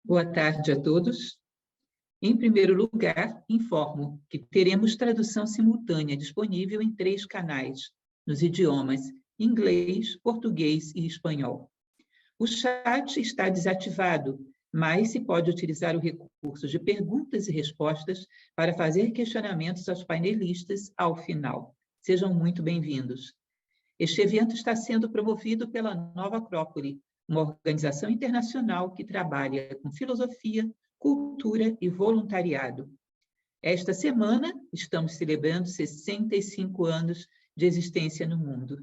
Boa tarde a todos. Em primeiro lugar, informo que teremos tradução simultânea disponível em 3 canais, nos idiomas inglês, português e espanhol. O chat está desativado, mas se pode utilizar o recurso de perguntas e respostas para fazer questionamentos aos painelistas ao final. Sejam muito bem-vindos. Este evento está sendo promovido pela Nova Acrópole, uma organização internacional que trabalha com filosofia, cultura e voluntariado. Esta semana, estamos celebrando 65 anos de existência no mundo.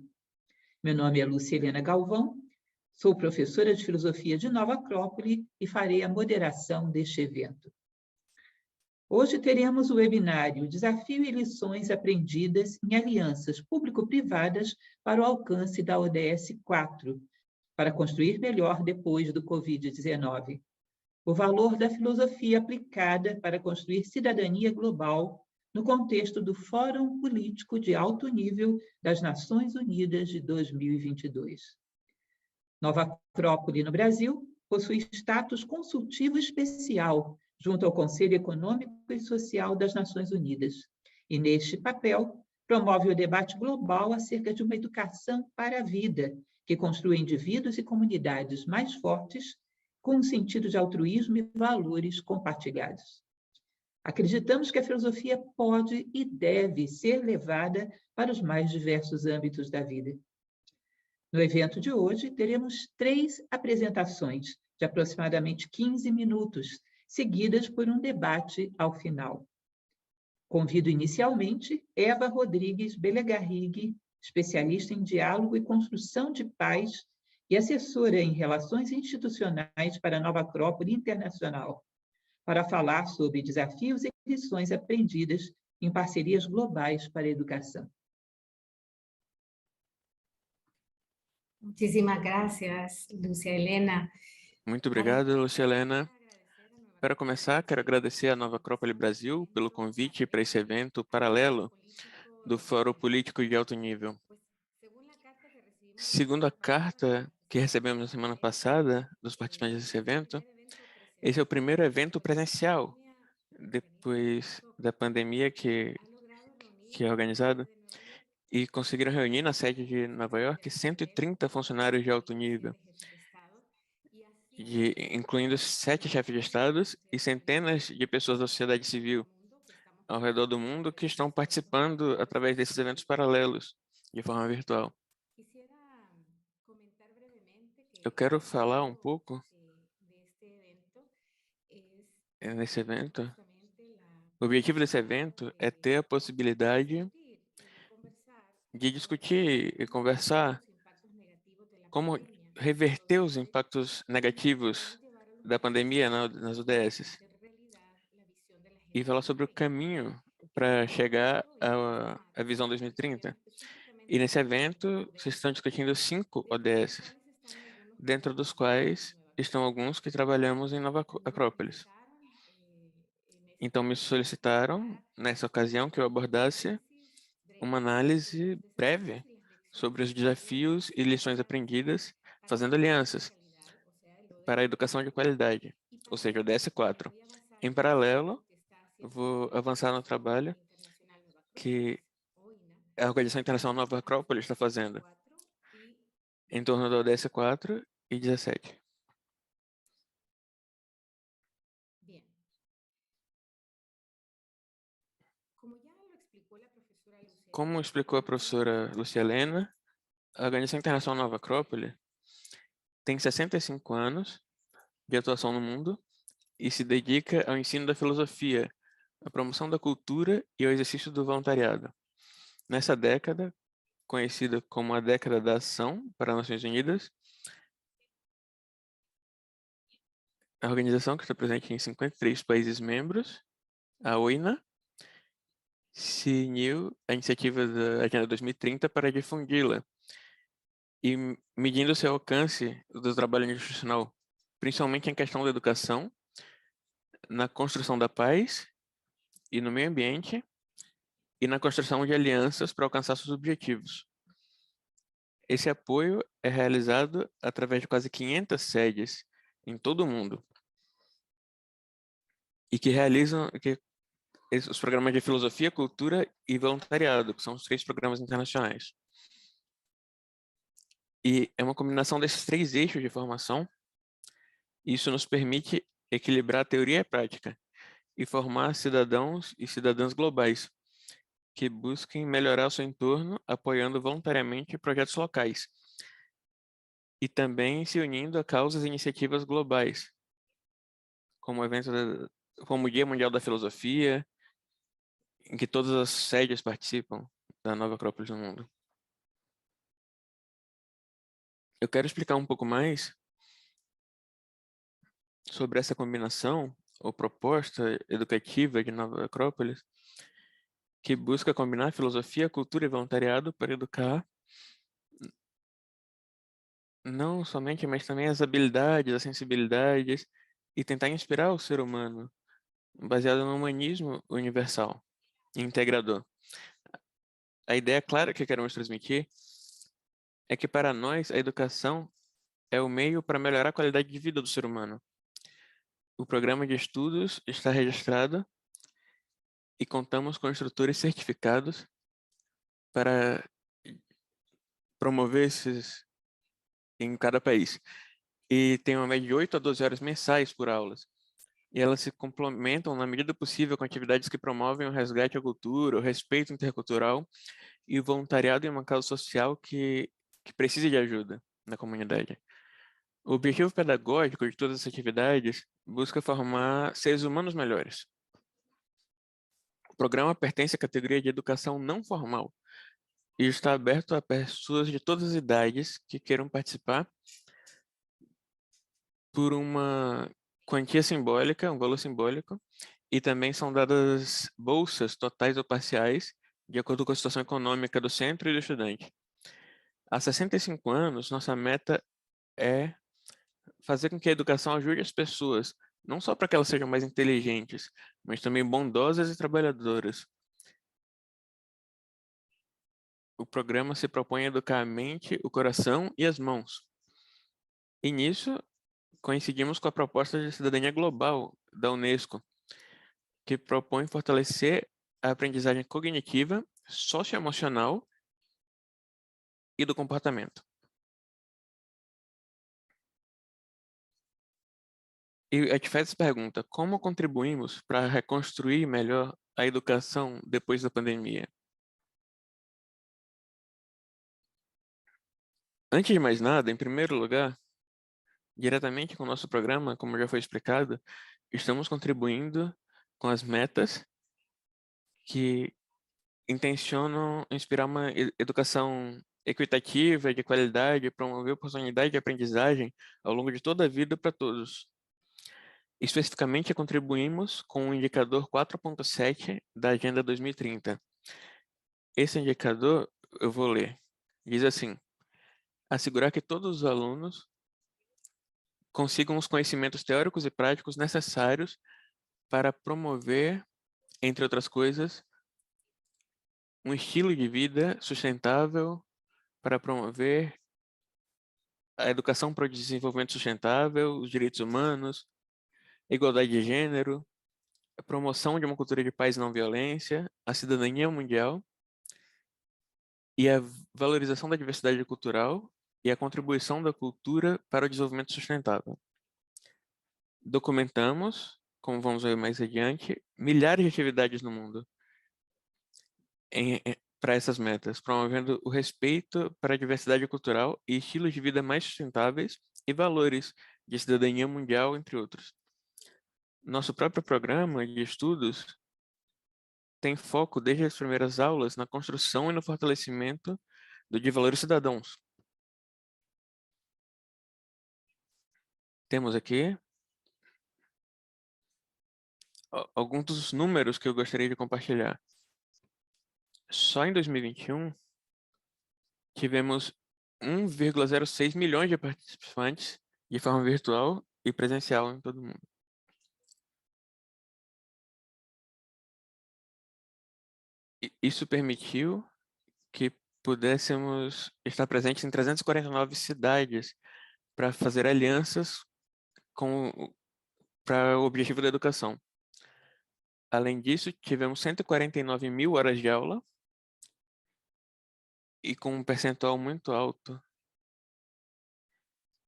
Meu nome é Lúcia Helena Galvão, sou professora de filosofia de Nova Acrópole e farei a moderação deste evento. Hoje teremos o webinário Desafio e lições aprendidas em alianças público-privadas para o alcance da ODS 4, para construir melhor depois do Covid-19. O valor da filosofia aplicada para construir cidadania global no contexto do Fórum Político de Alto Nível das Nações Unidas de 2022. Nova Acrópole, no Brasil, possui status consultivo especial junto ao Conselho Econômico e Social das Nações Unidas. E, neste papel, promove o debate global acerca de uma educação para a vida, que construa indivíduos e comunidades mais fortes, com um sentido de altruísmo e valores compartilhados. Acreditamos que a filosofia pode e deve ser levada para os mais diversos âmbitos da vida. No evento de hoje, teremos 3 apresentações de aproximadamente 15 minutos, seguidas por um debate ao final. Convido inicialmente Eva Rodrigues Belegarrigue, especialista em diálogo e construção de paz e assessora em relações institucionais para a Nova Acrópole Internacional, para falar sobre desafios e lições aprendidas em parcerias globais para a educação. Muchísimas gracias, Lúcia Helena. Muito obrigado, Lúcia Helena. Para começar, quero agradecer à Nova Acrópole Brasil pelo convite para esse evento paralelo do Fórum Político de Alto Nível. Segundo a carta que recebemos na semana passada dos participantes desse evento, esse é o primeiro evento presencial depois da pandemia que é organizado, e conseguiram reunir na sede de Nova York 130 funcionários de alto nível, incluindo 7 chefes de estados e centenas de pessoas da sociedade civil ao redor do mundo que estão participando através desses eventos paralelos, de forma virtual. Eu quero falar um pouco nesse evento. O objetivo desse evento é ter a possibilidade de discutir e conversar como reverter os impactos negativos da pandemia nas UDSs e falar sobre o caminho para chegar à visão 2030. E nesse evento, vocês estão discutindo 5 ODSs, dentro dos quais estão alguns que trabalhamos em Nova Acrópolis. Então, me solicitaram, nessa ocasião, que eu abordasse uma análise breve sobre os desafios e lições aprendidas fazendo alianças para a educação de qualidade, ou seja, o DS4. Em paralelo, vou avançar no trabalho que a Organização Internacional Nova Acrópole está fazendo em torno do ODS4 e 17. Como explicou a professora Lúcia Helena, a Organização Internacional Nova Acrópole tem 65 anos de atuação no mundo e se dedica ao ensino da filosofia, à promoção da cultura e ao exercício do voluntariado. Nessa década, conhecida como a década da ação para as Nações Unidas, a organização, que está presente em 53 países membros, a OINA, se uniu à iniciativa da Agenda 2030 para difundi-la e medindo seu alcance do trabalho institucional, principalmente em questão da educação, na construção da paz e no meio ambiente e na construção de alianças para alcançar seus objetivos. Esse apoio é realizado através de quase 500 sedes em todo o mundo. e que realizam os programas de filosofia, cultura e voluntariado, que são os 3 programas internacionais. E é uma combinação desses 3 eixos de formação. Isso nos permite equilibrar a teoria e a prática e formar cidadãos e cidadãs globais que busquem melhorar o seu entorno, apoiando voluntariamente projetos locais e também se unindo a causas e iniciativas globais, como como o Dia Mundial da Filosofia, em que todas as sedes participam da Nova Acrópolis no Mundo. Eu quero explicar um pouco mais sobre essa combinação ou proposta educativa de Nova Acrópolis, que busca combinar filosofia, cultura e voluntariado para educar não somente, mas também as habilidades, as sensibilidades e tentar inspirar o ser humano, baseado no humanismo universal e integrador. A ideia clara que queremos transmitir é que para nós a educação é o meio para melhorar a qualidade de vida do ser humano. O programa de estudos está registrado e contamos com instrutores certificados para promover esses em cada país. E tem uma média de 8 a 12 horas mensais por aulas. E elas se complementam na medida possível com atividades que promovem o resgate à cultura, o respeito intercultural e o voluntariado em uma causa social que precise de ajuda na comunidade. O objetivo pedagógico de todas essas atividades busca formar seres humanos melhores. O programa pertence à categoria de educação não formal e está aberto a pessoas de todas as idades que queiram participar por uma quantia simbólica, um valor simbólico, e também são dadas bolsas totais ou parciais, de acordo com a situação econômica do centro e do estudante. Há 65 anos, nossa meta é fazer com que a educação ajude as pessoas, não só para que elas sejam mais inteligentes, mas também bondosas e trabalhadoras. O programa se propõe a educar a mente, o coração e as mãos. E nisso, coincidimos com a proposta de cidadania global da Unesco, que propõe fortalecer a aprendizagem cognitiva, socioemocional e do comportamento. E a gente faz essa pergunta: como contribuímos para reconstruir melhor a educação depois da pandemia? Antes de mais nada, em primeiro lugar, diretamente com o nosso programa, como já foi explicado, estamos contribuindo com as metas que intencionam inspirar uma educação equitativa, de qualidade, promover oportunidade de aprendizagem ao longo de toda a vida para todos. Especificamente, contribuímos com o indicador 4.7 da Agenda 2030. Esse indicador, eu vou ler, diz assim: assegurar que todos os alunos consigam os conhecimentos teóricos e práticos necessários para promover, entre outras coisas, um estilo de vida sustentável, para promover a educação para o desenvolvimento sustentável, os direitos humanos, a igualdade de gênero, a promoção de uma cultura de paz e não violência, a cidadania mundial e a valorização da diversidade cultural e a contribuição da cultura para o desenvolvimento sustentável. Documentamos, como vamos ver mais adiante, milhares de atividades no mundo para essas metas, promovendo o respeito para a diversidade cultural e estilos de vida mais sustentáveis e valores de cidadania mundial, entre outros. Nosso próprio programa de estudos tem foco desde as primeiras aulas na construção e no fortalecimento de valores cidadãos. Temos aqui alguns dos números que eu gostaria de compartilhar. Só em 2021, tivemos 1,06 milhões de participantes de forma virtual e presencial em todo o mundo. Isso permitiu que pudéssemos estar presentes em 349 cidades para fazer alianças para o objetivo da educação. Além disso, tivemos 149 mil horas de aula e com um percentual muito alto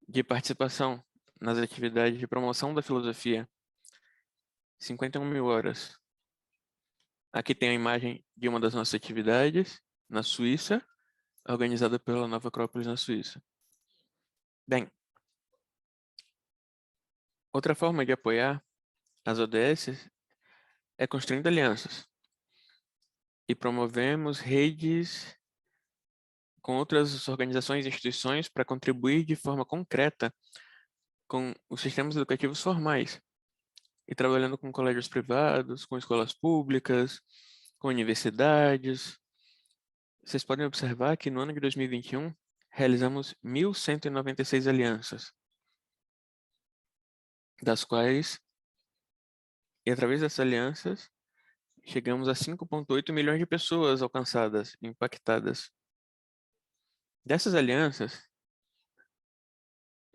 de participação nas atividades de promoção da filosofia, 51 mil horas. Aqui tem a imagem de uma das nossas atividades na Suíça, organizada pela Nova Acrópolis na Suíça. Bem, outra forma de apoiar as ODS é construindo alianças e promovemos redes com outras organizações e instituições para contribuir de forma concreta com os sistemas educativos formais e trabalhando com colégios privados, com escolas públicas, com universidades. Vocês podem observar que no ano de 2021 realizamos 1.196 alianças, das quais, e através dessas alianças, chegamos a 5,8 milhões de pessoas alcançadas, impactadas. Dessas alianças,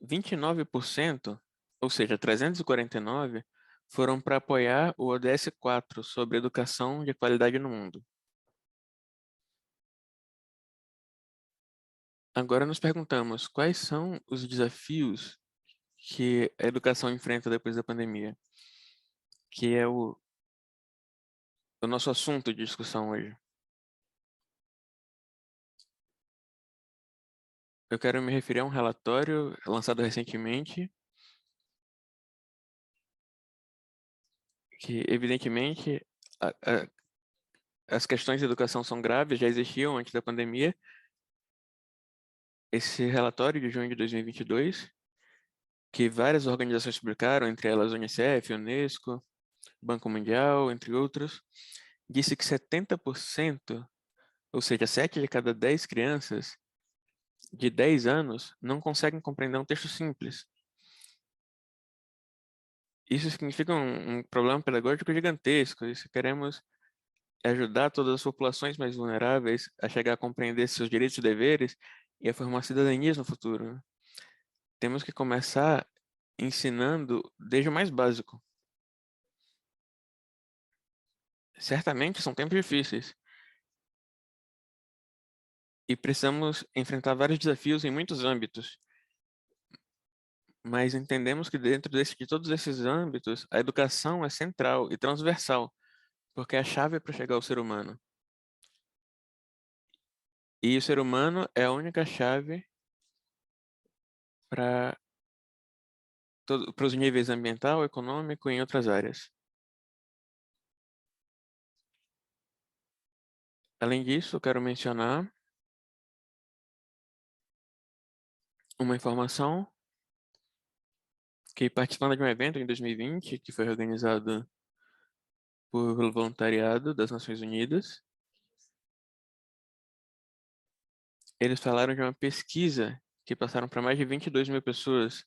29%, ou seja, 349, foram para apoiar o ODS 4 sobre educação de qualidade no mundo. Agora nos perguntamos quais são os desafios que a educação enfrenta depois da pandemia, que é o nosso assunto de discussão hoje. Eu quero me referir a um relatório lançado recentemente, que evidentemente as questões de educação são graves, já existiam antes da pandemia. Esse relatório de junho de 2022, que várias organizações publicaram, entre elas a Unicef, Unesco, Banco Mundial, entre outros, disse que 70%, ou seja, 7 de cada 10 crianças de 10 anos não conseguem compreender um texto simples. Isso significa um problema pedagógico gigantesco. E se queremos ajudar todas as populações mais vulneráveis a chegar a compreender seus direitos e deveres e a formar cidadanias no futuro, temos que começar ensinando desde o mais básico. Certamente são tempos difíceis e precisamos enfrentar vários desafios em muitos âmbitos, mas entendemos que dentro de todos esses âmbitos, a educação é central e transversal, porque é a chave para chegar ao ser humano. E o ser humano é a única chave para os níveis ambiental, econômico e em outras áreas. Além disso, eu quero mencionar uma informação que, participando de um evento em 2020, que foi organizado pelo voluntariado das Nações Unidas, eles falaram de uma pesquisa que passaram para mais de 22 mil pessoas,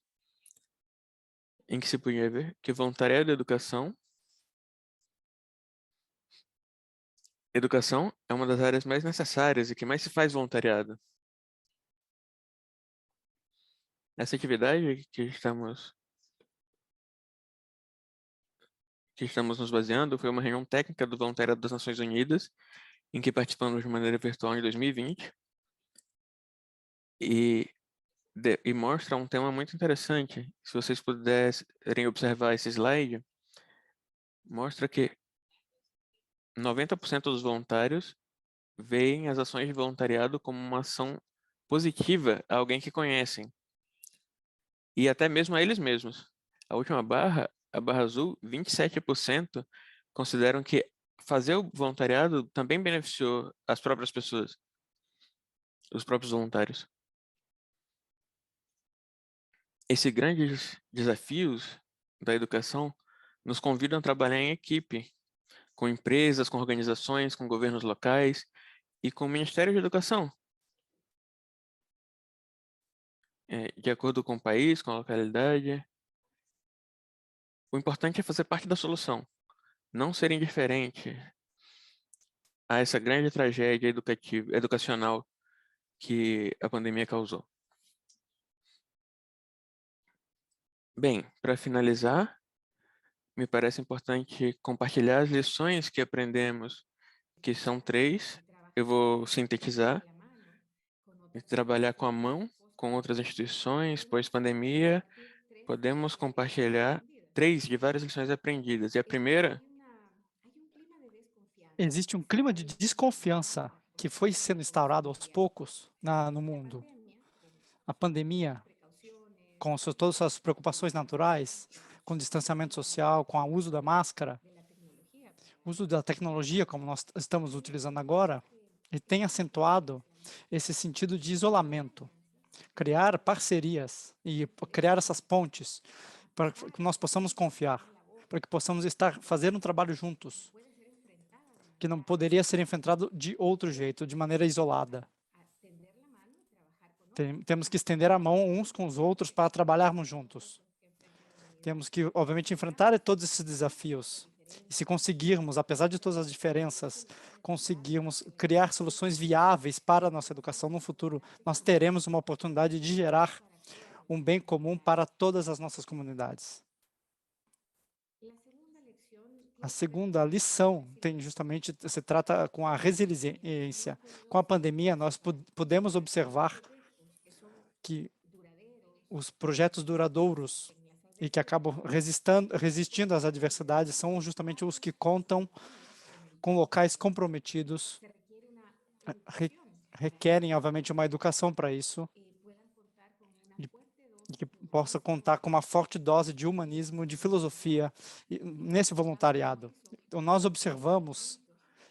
em que se podia ver que voluntariado e educação é uma das áreas mais necessárias e que mais se faz voluntariado. Essa atividade que estamos nos baseando foi uma reunião técnica do voluntariado das Nações Unidas, em que participamos de maneira virtual em 2020, e mostra um tema muito interessante. Se vocês puderem observar esse slide, mostra que 90% dos voluntários veem as ações de voluntariado como uma ação positiva a alguém que conhecem, e até mesmo a eles mesmos. A última barra, a barra azul, 27% consideram que fazer o voluntariado também beneficiou as próprias pessoas, os próprios voluntários. Esses grandes desafios da educação nos convidam a trabalhar em equipe, com empresas, com organizações, com governos locais e com o Ministério de Educação, de acordo com o país, com a localidade. O importante é fazer parte da solução, não ser indiferente a essa grande tragédia educacional que a pandemia causou. Bem, para finalizar, me parece importante compartilhar as lições que aprendemos, que são 3. Eu vou sintetizar e trabalhar com a mão, com outras instituições, pós-pandemia. Podemos compartilhar 3 de várias lições aprendidas. E a primeira, Existe um clima de desconfiança que foi sendo instaurado aos poucos no mundo. A pandemia, com todas as preocupações naturais, com distanciamento social, com o uso da máscara, uso da tecnologia, como nós estamos utilizando agora, e tem acentuado esse sentido de isolamento. Criar parcerias e criar essas pontes para que nós possamos confiar, para que possamos fazendo um trabalho juntos, que não poderia ser enfrentado de outro jeito, de maneira isolada. Temos que estender a mão uns com os outros para trabalharmos juntos. Temos que, obviamente, enfrentar todos esses desafios. E se conseguirmos, apesar de todas as diferenças, conseguirmos criar soluções viáveis para a nossa educação no futuro, nós teremos uma oportunidade de gerar um bem comum para todas as nossas comunidades. A segunda lição se trata com a resiliência. Com a pandemia, nós podemos observar que os projetos duradouros e que acabam resistindo às adversidades são justamente os que contam com locais comprometidos, requerem, obviamente, uma educação para isso, e que possa contar com uma forte dose de humanismo, de filosofia, nesse voluntariado. Então, nós observamos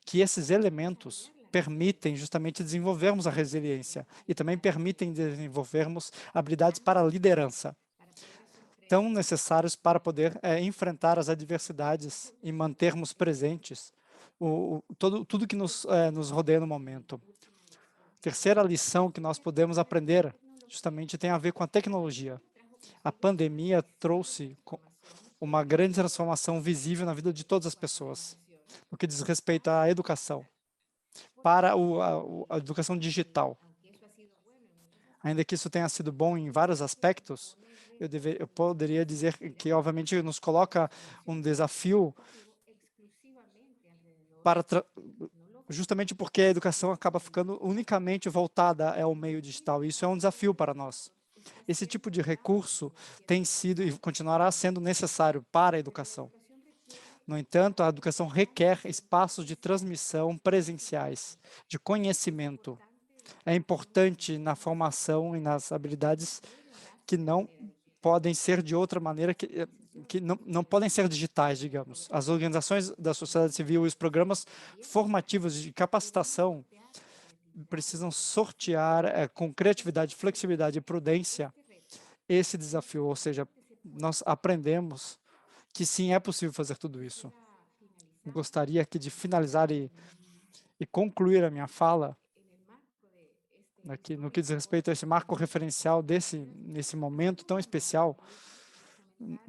que esses elementos permitem justamente desenvolvermos a resiliência e também permitem desenvolvermos habilidades para a liderança, tão necessários para poder enfrentar as adversidades e mantermos presentes tudo que nos rodeia no momento. Terceira lição que nós podemos aprender justamente tem a ver com a tecnologia. A pandemia trouxe uma grande transformação visível na vida de todas as pessoas, no que diz respeito à educação, para a educação digital. Ainda que isso tenha sido bom em vários aspectos, eu poderia dizer que, obviamente, nos coloca um desafio justamente porque a educação acaba ficando unicamente voltada ao meio digital. E isso é um desafio para nós. Esse tipo de recurso tem sido e continuará sendo necessário para a educação. No entanto, a educação requer espaços de transmissão presenciais, de conhecimento. É importante na formação e nas habilidades que não podem ser de outra maneira, que não podem ser digitais, digamos. As organizações da sociedade civil e os programas formativos de capacitação precisam sortear com criatividade, flexibilidade e prudência esse desafio, ou seja, nós aprendemos que sim, é possível fazer tudo isso. Eu gostaria aqui de finalizar e concluir a minha fala aqui no que diz respeito a esse marco referencial nesse momento tão especial,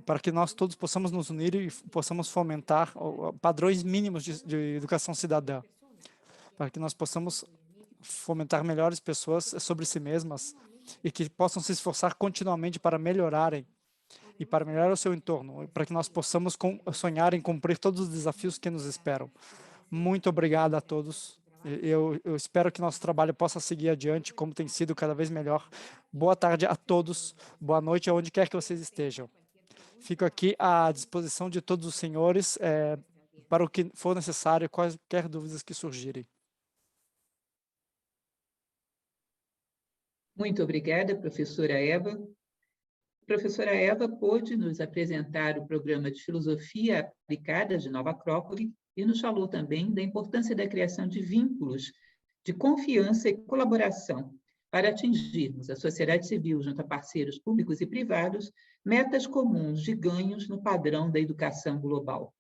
para que nós todos possamos nos unir e possamos fomentar padrões mínimos de educação cidadã, para que nós possamos fomentar melhores pessoas sobre si mesmas e que possam se esforçar continuamente para melhorarem e para melhorar o seu entorno, para que nós possamos sonhar em cumprir todos os desafios que nos esperam. Muito obrigado a todos. Eu espero que nosso trabalho possa seguir adiante, como tem sido cada vez melhor. Boa tarde a todos, boa noite aonde quer que vocês estejam. Fico aqui à disposição de todos os senhores para o que for necessário, quaisquer dúvidas que surgirem. Muito obrigada, professora Eva. A professora Eva pôde nos apresentar o programa de Filosofia Aplicada de Nova Acrópole e nos falou também da importância da criação de vínculos de confiança e colaboração para atingirmos a sociedade civil junto a parceiros públicos e privados, metas comuns de ganhos no padrão da educação global.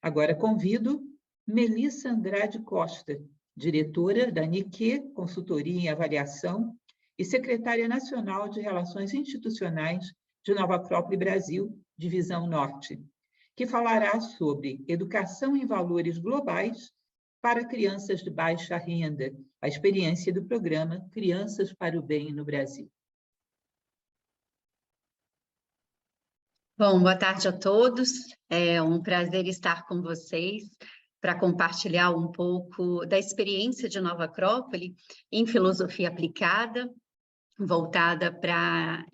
Agora convido Melissa Andrade Costa, diretora da Nikkei Consultoria em Avaliação e secretária nacional de Relações Institucionais de Nova Acrópole Brasil, Divisão Norte, que falará sobre educação em valores globais para crianças de baixa renda, a experiência do programa Crianças para o Bem no Brasil. Bom, boa tarde a todos. É um prazer estar com vocês para compartilhar um pouco da experiência de Nova Acrópole em filosofia aplicada, voltada para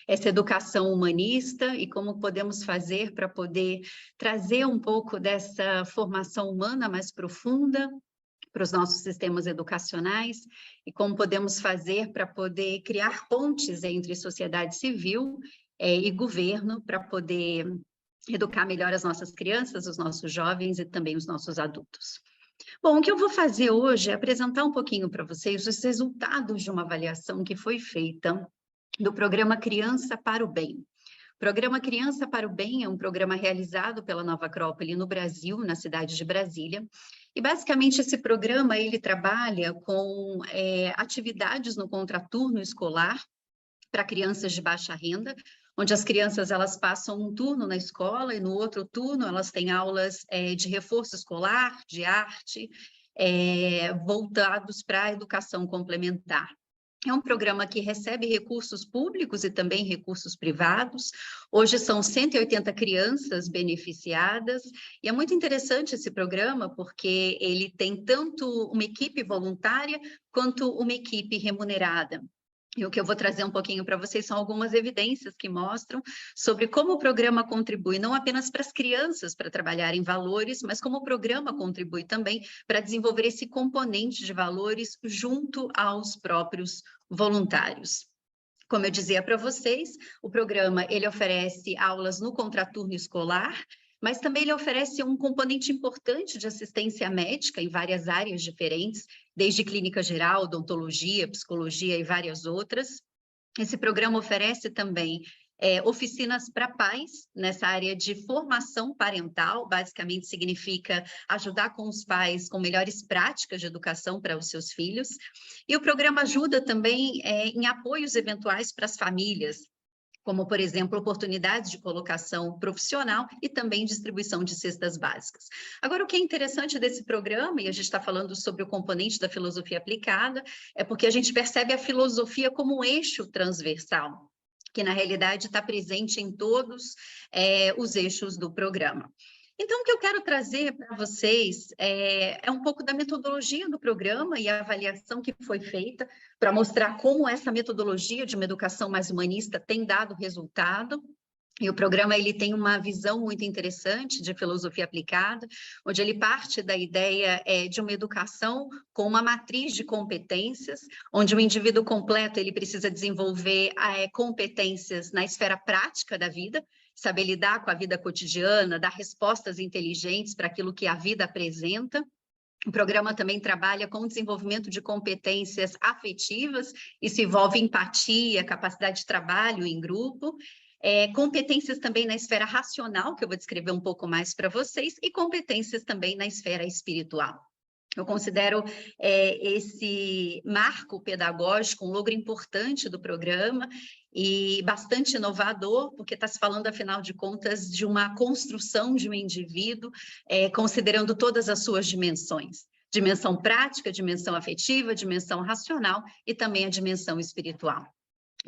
essa educação humanista e como podemos fazer para poder trazer um pouco dessa formação humana mais profunda para os nossos sistemas educacionais e como podemos fazer para poder criar pontes entre sociedade civil e governo para poder educar melhor as nossas crianças, os nossos jovens e também os nossos adultos. Bom, o que eu vou fazer hoje é apresentar um pouquinho para vocês os resultados de uma avaliação que foi feita do programa Criança para o Bem. O programa Criança para o Bem é um programa realizado pela Nova Acrópole no Brasil, na cidade de Brasília, e basicamente esse programa ele trabalha com atividades no contraturno escolar para crianças de baixa renda, onde as crianças elas passam um turno na escola e no outro turno elas têm aulas de reforço escolar, de arte, voltados para a educação complementar. É um programa que recebe recursos públicos e também recursos privados. Hoje são 180 crianças beneficiadas e é muito interessante esse programa porque ele tem tanto uma equipe voluntária quanto uma equipe remunerada. E o que eu vou trazer um pouquinho para vocês são algumas evidências que mostram sobre como o programa contribui não apenas para as crianças para trabalharem valores, mas como o programa contribui também para desenvolver esse componente de valores junto aos próprios voluntários. Como eu dizia para vocês, o programa ele oferece aulas no contraturno escolar, mas também ele oferece um componente importante de assistência médica em várias áreas diferentes, desde clínica geral, odontologia, psicologia e várias outras. Esse programa oferece também oficinas para pais, nessa área de formação parental, basicamente significa ajudar com os pais com melhores práticas de educação para os seus filhos. E o programa ajuda também em apoios eventuais para as famílias, como, por exemplo, oportunidades de colocação profissional e também distribuição de cestas básicas. Agora, o que é interessante desse programa, e a gente está falando sobre o componente da filosofia aplicada, é porque a gente percebe a filosofia como um eixo transversal, que na realidade está presente em todos os eixos do programa. Então, o que eu quero trazer para vocês é um pouco da metodologia do programa e a avaliação que foi feita para mostrar como essa metodologia de uma educação mais humanista tem dado resultado. E o programa ele tem uma visão muito interessante de filosofia aplicada, onde ele parte da ideia de uma educação com uma matriz de competências, onde o indivíduo completo ele precisa desenvolver competências na esfera prática da vida, saber lidar com a vida cotidiana, dar respostas inteligentes para aquilo que a vida apresenta. O programa também trabalha com o desenvolvimento de competências afetivas, isso envolve empatia, capacidade de trabalho em grupo, competências também na esfera racional, que eu vou descrever um pouco mais para vocês, e competências também na esfera espiritual. Eu considero esse marco pedagógico um logro importante do programa e bastante inovador, porque está se falando, afinal de contas, de uma construção de um indivíduo, considerando todas as suas dimensões. Dimensão prática, dimensão afetiva, dimensão racional e também a dimensão espiritual.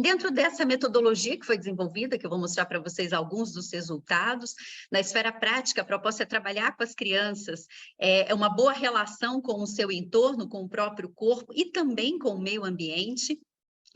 Dentro dessa metodologia que foi desenvolvida, que eu vou mostrar para vocês alguns dos resultados, na esfera prática, a proposta é trabalhar com as crianças, uma boa relação com o seu entorno, com o próprio corpo e também com o meio ambiente.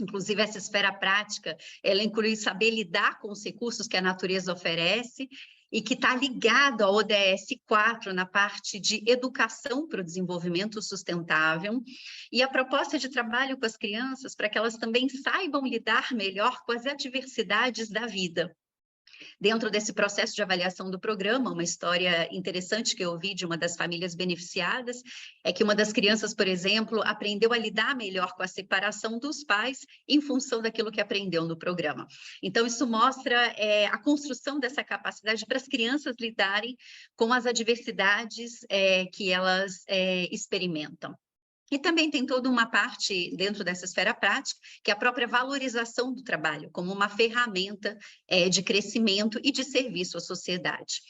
Inclusive, essa esfera prática, ela inclui saber lidar com os recursos que a natureza oferece e que está ligado ao ODS 4 na parte de educação para o desenvolvimento sustentável, e a proposta de trabalho com as crianças para que elas também saibam lidar melhor com as adversidades da vida. Dentro desse processo de avaliação do programa, uma história interessante que eu ouvi de uma das famílias beneficiadas é que uma das crianças, por exemplo, aprendeu a lidar melhor com a separação dos pais em função daquilo que aprendeu no programa. Então, isso mostra a construção dessa capacidade para as crianças lidarem com as adversidades que elas experimentam. E também tem toda uma parte dentro dessa esfera prática, que é a própria valorização do trabalho, como uma ferramenta de crescimento e de serviço à sociedade.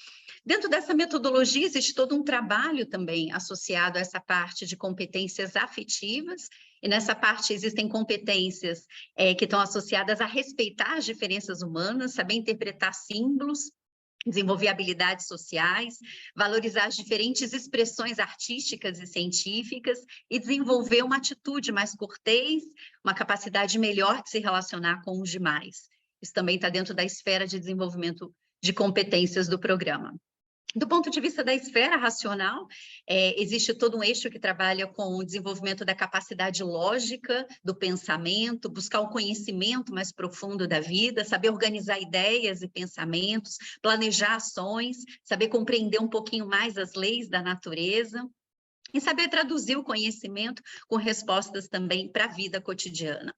Dentro dessa metodologia existe todo um trabalho também associado a essa parte de competências afetivas E nessa parte existem competências que estão associadas a respeitar as diferenças humanas, saber interpretar símbolos, desenvolver habilidades sociais, valorizar as diferentes expressões artísticas e científicas e desenvolver uma atitude mais cortês, uma capacidade melhor de se relacionar com os demais. Isso também está dentro da esfera de desenvolvimento de competências do programa. Do ponto de vista da esfera racional, existe todo um eixo que trabalha com o desenvolvimento da capacidade lógica, do pensamento, buscar o conhecimento mais profundo da vida, saber organizar ideias e pensamentos, planejar ações, saber compreender um pouquinho mais as leis da natureza e saber traduzir o conhecimento com respostas também para a vida cotidiana.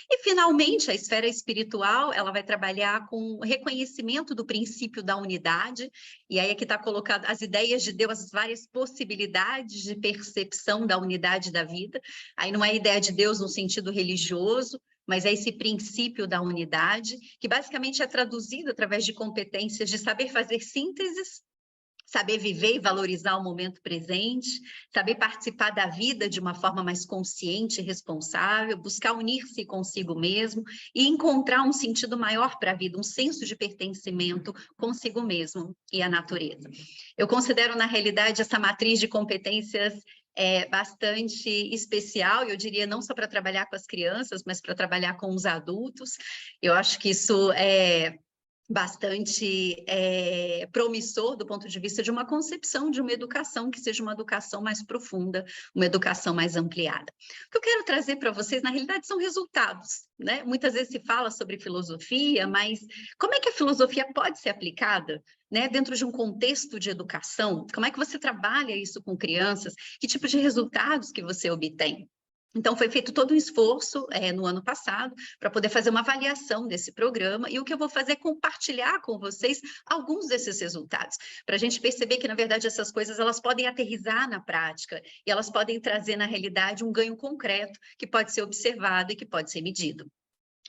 E, finalmente, a esfera espiritual, ela vai trabalhar com o reconhecimento do princípio da unidade, e aí aqui está colocado as ideias de Deus, as várias possibilidades de percepção da unidade da vida. Aí não é a ideia de Deus no sentido religioso, mas é esse princípio da unidade, que basicamente é traduzido através de competências de saber fazer sínteses, saber viver e valorizar o momento presente, saber participar da vida de uma forma mais consciente e responsável, buscar unir-se consigo mesmo e encontrar um sentido maior para a vida, um senso de pertencimento consigo mesmo e à natureza. Eu considero, na realidade, essa matriz de competências bastante especial, eu diria, não só para trabalhar com as crianças, mas para trabalhar com os adultos. Eu acho que isso é bastante promissor do ponto de vista de uma concepção de uma educação que seja uma educação mais profunda, uma educação mais ampliada. O que eu quero trazer para vocês, na realidade, são resultados, né? Muitas vezes se fala sobre filosofia, mas como é que a filosofia pode ser aplicada, né, dentro de um contexto de educação? Como é que você trabalha isso com crianças? Que tipo de resultados que você obtém? Então, foi feito todo um esforço no ano passado para poder fazer uma avaliação desse programa, e o que eu vou fazer é compartilhar com vocês alguns desses resultados, para a gente perceber que, na verdade, essas coisas elas podem aterrissar na prática e elas podem trazer, na realidade, um ganho concreto que pode ser observado e que pode ser medido.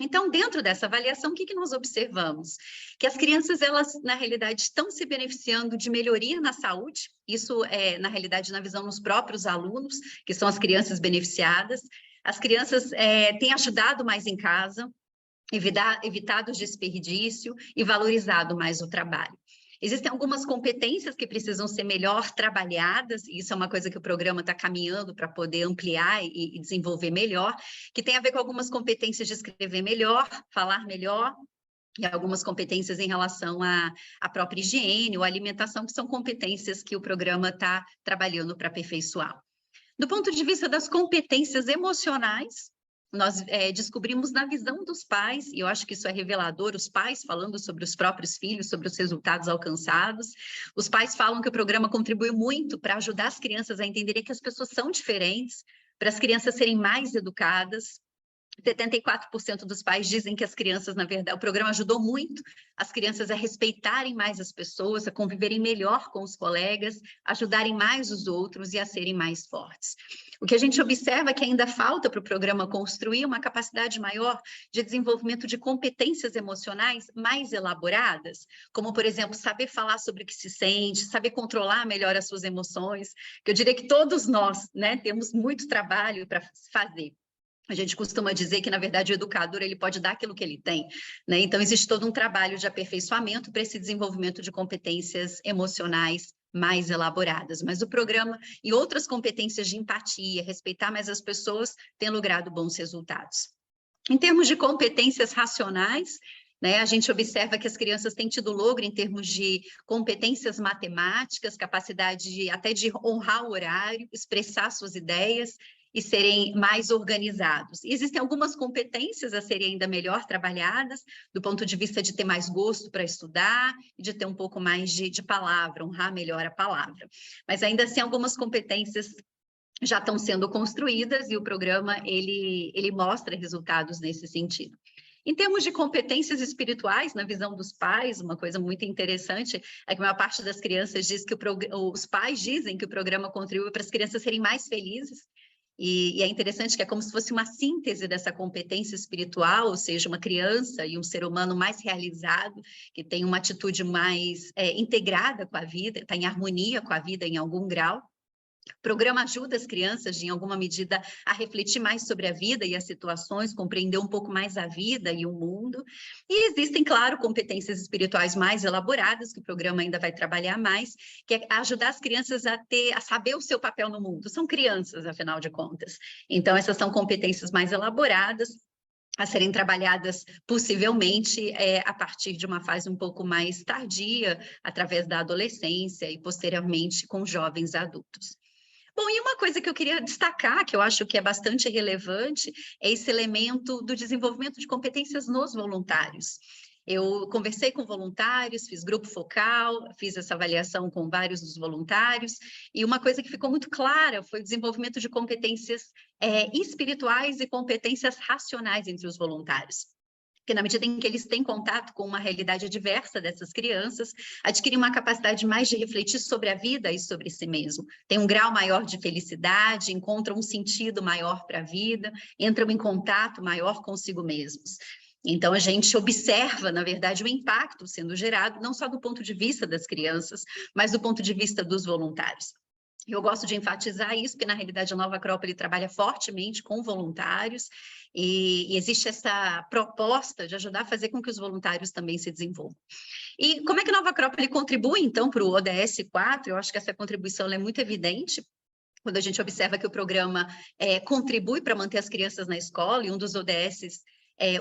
Então, dentro dessa avaliação, o que nós observamos? Que as crianças, elas, na realidade, estão se beneficiando de melhoria na saúde, isso é, na realidade, na visão dos próprios alunos, que são as crianças beneficiadas. As crianças têm ajudado mais em casa, evitado o desperdício e valorizado mais o trabalho. Existem algumas competências que precisam ser melhor trabalhadas, e isso é uma coisa que o programa está caminhando para poder ampliar e desenvolver melhor, que tem a ver com algumas competências de escrever melhor, falar melhor, e algumas competências em relação à própria higiene ou alimentação, que são competências que o programa está trabalhando para aperfeiçoar. Do ponto de vista das competências emocionais, nós descobrimos na visão dos pais, e eu acho que isso é revelador, os pais falando sobre os próprios filhos, sobre os resultados alcançados. Os pais falam que o programa contribui muito para ajudar as crianças a entenderem que as pessoas são diferentes, para as crianças serem mais educadas. 74% dos pais dizem que as crianças, na verdade, o programa ajudou muito as crianças a respeitarem mais as pessoas, a conviverem melhor com os colegas, ajudarem mais os outros e a serem mais fortes. O que a gente observa é que ainda falta para o programa construir uma capacidade maior de desenvolvimento de competências emocionais mais elaboradas, como, por exemplo, saber falar sobre o que se sente, saber controlar melhor as suas emoções, que eu diria que todos nós, né, temos muito trabalho para fazer. A gente costuma dizer que, na verdade, o educador ele pode dar aquilo que ele tem, né? Então, existe todo um trabalho de aperfeiçoamento para esse desenvolvimento de competências emocionais mais elaboradas. Mas o programa e outras competências de empatia, respeitar mais as pessoas, têm logrado bons resultados. Em termos de competências racionais, né, a gente observa que as crianças têm tido logro em termos de competências matemáticas, capacidade até de honrar o horário, expressar suas ideias e serem mais organizados. E existem algumas competências a serem ainda melhor trabalhadas, do ponto de vista de ter mais gosto para estudar, e de ter um pouco mais de palavra, honrar melhor a palavra. Mas ainda assim, algumas competências já estão sendo construídas e o programa ele mostra resultados nesse sentido. Em termos de competências espirituais, na visão dos pais, uma coisa muito interessante é que a maior parte das crianças diz que os pais dizem que o programa contribui para as crianças serem mais felizes. E é interessante que é como se fosse uma síntese dessa competência espiritual, ou seja, uma criança e um ser humano mais realizado, que tem uma atitude mais integrada com a vida, está em harmonia com a vida em algum grau. O programa ajuda as crianças, em alguma medida, a refletir mais sobre a vida e as situações, compreender um pouco mais a vida e o mundo. E existem, claro, competências espirituais mais elaboradas, que o programa ainda vai trabalhar mais, que é ajudar as crianças a saber o seu papel no mundo. São crianças, afinal de contas. Então, essas são competências mais elaboradas, a serem trabalhadas possivelmente a partir de uma fase um pouco mais tardia, através da adolescência e posteriormente com jovens adultos. Bom, e uma coisa que eu queria destacar, que eu acho que é bastante relevante, é esse elemento do desenvolvimento de competências nos voluntários. Eu conversei com voluntários, fiz grupo focal, fiz essa avaliação com vários dos voluntários, e uma coisa que ficou muito clara foi o desenvolvimento de competências espirituais e competências racionais entre os voluntários. Porque na medida em que eles têm contato com uma realidade diversa dessas crianças, adquirem uma capacidade mais de refletir sobre a vida e sobre si mesmo. Tem um grau maior de felicidade, encontram um sentido maior para a vida, entram em contato maior consigo mesmos. Então, a gente observa, na verdade, o impacto sendo gerado, não só do ponto de vista das crianças, mas do ponto de vista dos voluntários. Eu gosto de enfatizar isso, porque na realidade a Nova Acrópole trabalha fortemente com voluntários e existe essa proposta de ajudar a fazer com que os voluntários também se desenvolvam. E como é que a Nova Acrópole contribui, então, para o ODS 4? Eu acho que essa contribuição é muito evidente, quando a gente observa que o programa contribui para manter as crianças na escola, e um dos ODSs,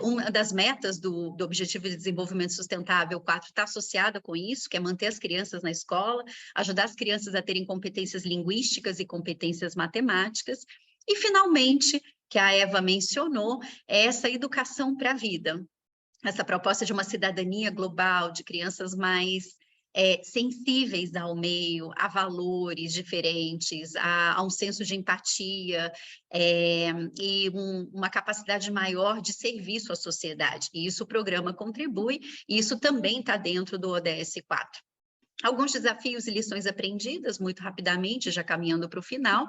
uma das metas do Objetivo de Desenvolvimento Sustentável 4 está associada com isso, que é manter as crianças na escola, ajudar as crianças a terem competências linguísticas e competências matemáticas, e finalmente, que a Eva mencionou, é essa educação para a vida, essa proposta de uma cidadania global, de crianças mais sensíveis ao meio, a valores diferentes, a um senso de empatia e uma capacidade maior de serviço à sociedade. E isso o programa contribui, e isso também está dentro do ODS 4. Alguns desafios e lições aprendidas, muito rapidamente, já caminhando para o final.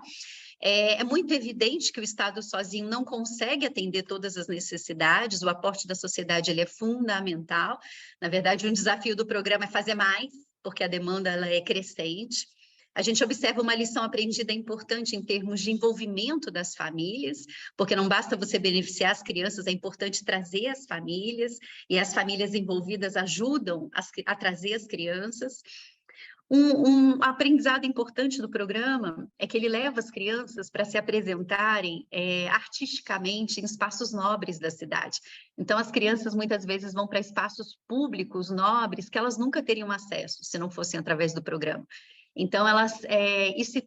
É muito evidente que o Estado sozinho não consegue atender todas as necessidades, o aporte da sociedade ele é fundamental. Na verdade, um desafio do programa é fazer mais, porque a demanda ela é crescente. A gente observa uma lição aprendida importante em termos de envolvimento das famílias, porque não basta você beneficiar as crianças, é importante trazer as famílias, e as famílias envolvidas ajudam a trazer as crianças. Um aprendizado importante do programa é que ele leva as crianças para se apresentarem artisticamente em espaços nobres da cidade. Então, as crianças muitas vezes vão para espaços públicos nobres que elas nunca teriam acesso se não fossem através do programa. Então,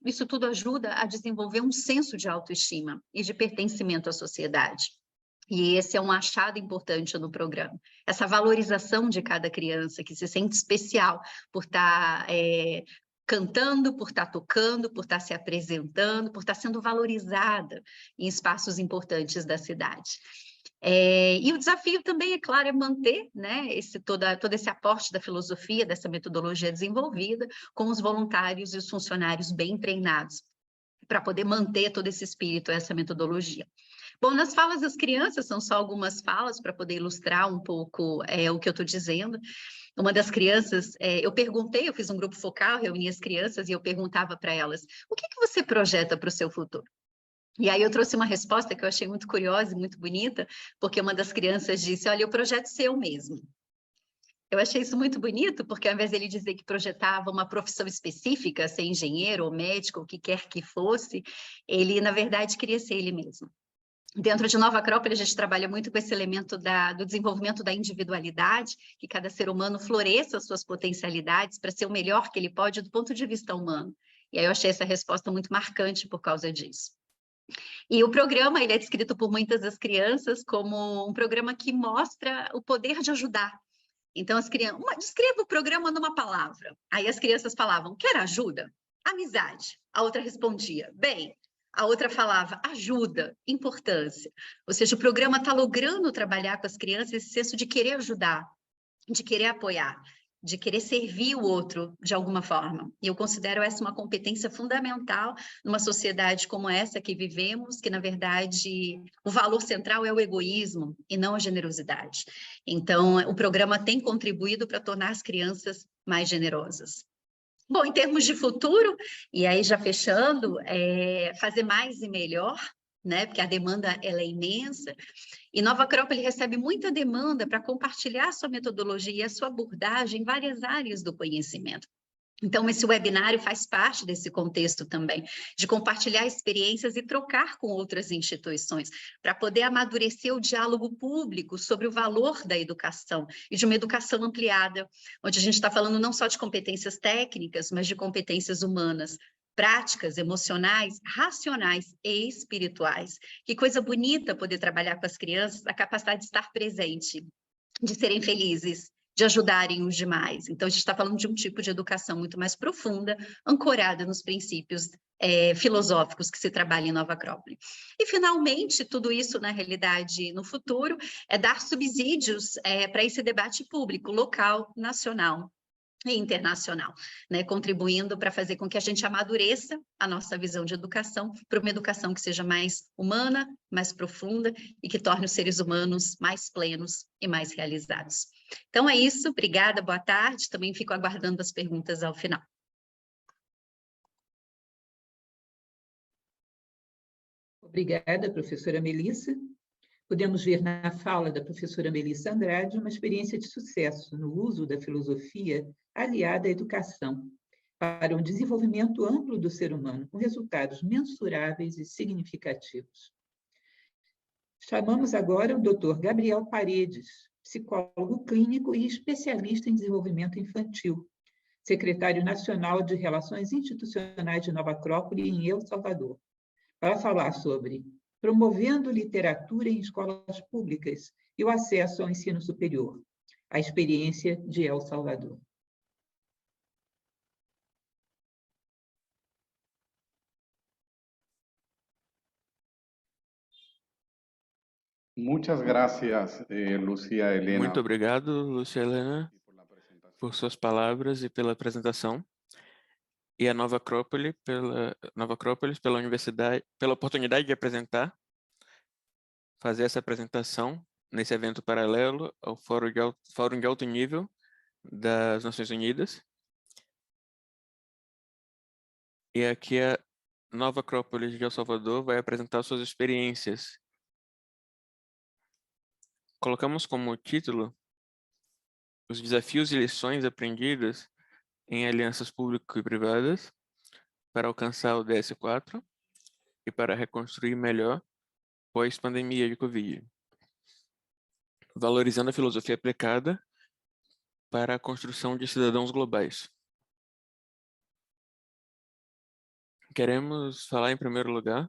isso tudo ajuda a desenvolver um senso de autoestima e de pertencimento à sociedade. E esse é um achado importante no programa. Essa valorização de cada criança que se sente especial por estar cantando, por estar tocando, por estar se apresentando, por estar sendo valorizada em espaços importantes da cidade. E o desafio também, é claro, é manter, né, todo esse aporte da filosofia, dessa metodologia desenvolvida, com os voluntários e os funcionários bem treinados, para poder manter todo esse espírito, essa metodologia. Bom, nas falas das crianças, são só algumas falas para poder ilustrar um pouco o que eu estou dizendo. Uma das crianças, eu fiz um grupo focal, reuni as crianças e eu perguntava para elas, o que você projeta para o seu futuro? E aí eu trouxe uma resposta que eu achei muito curiosa e muito bonita, porque uma das crianças disse, olha, eu projeto ser eu mesmo. Eu achei isso muito bonito, porque ao invés dele dizer que projetava uma profissão específica, ser engenheiro ou médico, o que quer que fosse, ele, na verdade, queria ser ele mesmo. Dentro de Nova Acrópole, a gente trabalha muito com esse elemento do desenvolvimento da individualidade, que cada ser humano floresça as suas potencialidades para ser o melhor que ele pode do ponto de vista humano. E aí eu achei essa resposta muito marcante por causa disso. E o programa ele é descrito por muitas das crianças como um programa que mostra o poder de ajudar. Então, as crianças... Descreva o programa numa palavra. Aí as crianças falavam, quer ajuda? Amizade. A outra respondia, bem... A outra falava, ajuda, importância. Ou seja, o programa está logrando trabalhar com as crianças esse senso de querer ajudar, de querer apoiar, de querer servir o outro de alguma forma. E eu considero essa uma competência fundamental numa sociedade como essa que vivemos, que, na verdade, o valor central é o egoísmo e não a generosidade. Então, o programa tem contribuído para tornar as crianças mais generosas. Bom, em termos de futuro, e aí já fechando, fazer mais e melhor, né? Porque a demanda ela é imensa. E Nova Acrópole recebe muita demanda para compartilhar a sua metodologia e a sua abordagem em várias áreas do conhecimento. Então, esse webinário faz parte desse contexto também, de compartilhar experiências e trocar com outras instituições, para poder amadurecer o diálogo público sobre o valor da educação e de uma educação ampliada, onde a gente está falando não só de competências técnicas, mas de competências humanas, práticas, emocionais, racionais e espirituais. Que coisa bonita poder trabalhar com as crianças, a capacidade de estar presente, de serem felizes, de ajudarem os demais. Então, a gente está falando de um tipo de educação muito mais profunda, ancorada nos princípios filosóficos que se trabalha em Nova Acrópole. E, finalmente, tudo isso, na realidade, no futuro, é dar subsídios para esse debate público, local, nacional e internacional, né, contribuindo para fazer com que a gente amadureça a nossa visão de educação para uma educação que seja mais humana, mais profunda e que torne os seres humanos mais plenos e mais realizados. Então é isso, obrigada, boa tarde, também fico aguardando as perguntas ao final. Obrigada, professora Melissa. Podemos ver na fala da professora Melissa Andrade uma experiência de sucesso no uso da filosofia aliada à educação, para um desenvolvimento amplo do ser humano, com resultados mensuráveis e significativos. Chamamos agora o Dr. Gabriel Paredes, psicólogo clínico e especialista em desenvolvimento infantil, secretário nacional de Relações Institucionais de Nova Acrópole em El Salvador, para falar sobre promovendo literatura em escolas públicas e o acesso ao ensino superior, a experiência de El Salvador. Muchas gracias, Lucía Helena. Muito obrigado, Lúcia Helena, por suas palavras e pela apresentação. E a Nova Acrópole pela universidade, pela oportunidade de fazer essa apresentação nesse evento paralelo ao Fórum de Alto Nível das Nações Unidas. E aqui a Nova Acrópole de El Salvador vai apresentar suas experiências. Colocamos como título os desafios e lições aprendidas em alianças público e privadas para alcançar o DS4 e para reconstruir melhor pós-pandemia de Covid, valorizando a filosofia aplicada para a construção de cidadãos globais. Queremos falar, em primeiro lugar,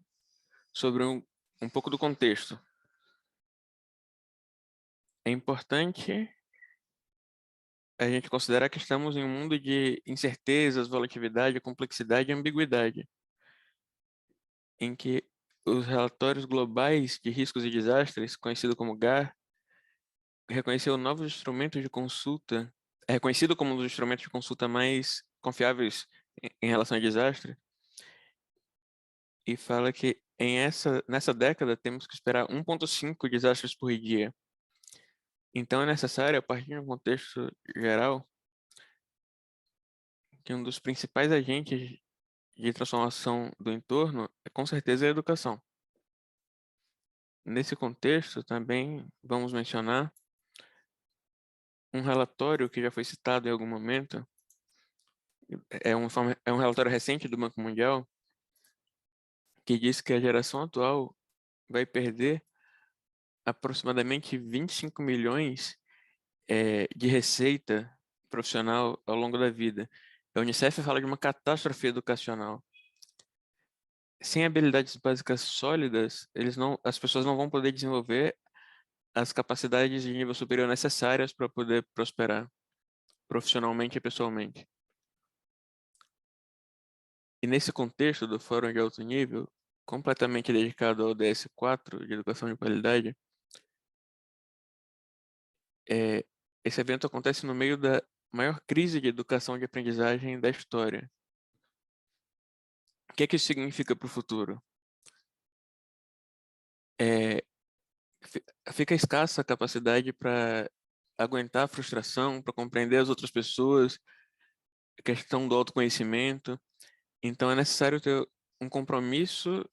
sobre um pouco do contexto. É importante a gente considerar que estamos em um mundo de incertezas, volatilidade, complexidade e ambiguidade, em que os relatórios globais de riscos e desastres, conhecido como GAR, reconheceu novos instrumentos de consulta, é reconhecido como um dos instrumentos de consulta mais confiáveis em relação a desastre, e fala que nessa década temos que esperar 1,5 desastres por dia. Então é necessário, a partir de um contexto geral, que um dos principais agentes de transformação do entorno é com certeza a educação. Nesse contexto, também vamos mencionar um relatório que já foi citado em algum momento, é um relatório recente do Banco Mundial, que diz que a geração atual vai perder aproximadamente 25 milhões de receita profissional ao longo da vida. A Unicef fala de uma catástrofe educacional. Sem habilidades básicas sólidas, as pessoas não vão poder desenvolver as capacidades de nível superior necessárias para poder prosperar profissionalmente e pessoalmente. E nesse contexto do Fórum de Alto Nível, completamente dedicado ao DS4, de Educação de Qualidade, esse evento acontece no meio da maior crise de educação e de aprendizagem da história. O que é que isso significa para o futuro? Fica escassa a capacidade para aguentar a frustração, para compreender as outras pessoas, questão do autoconhecimento. Então, é necessário ter um compromisso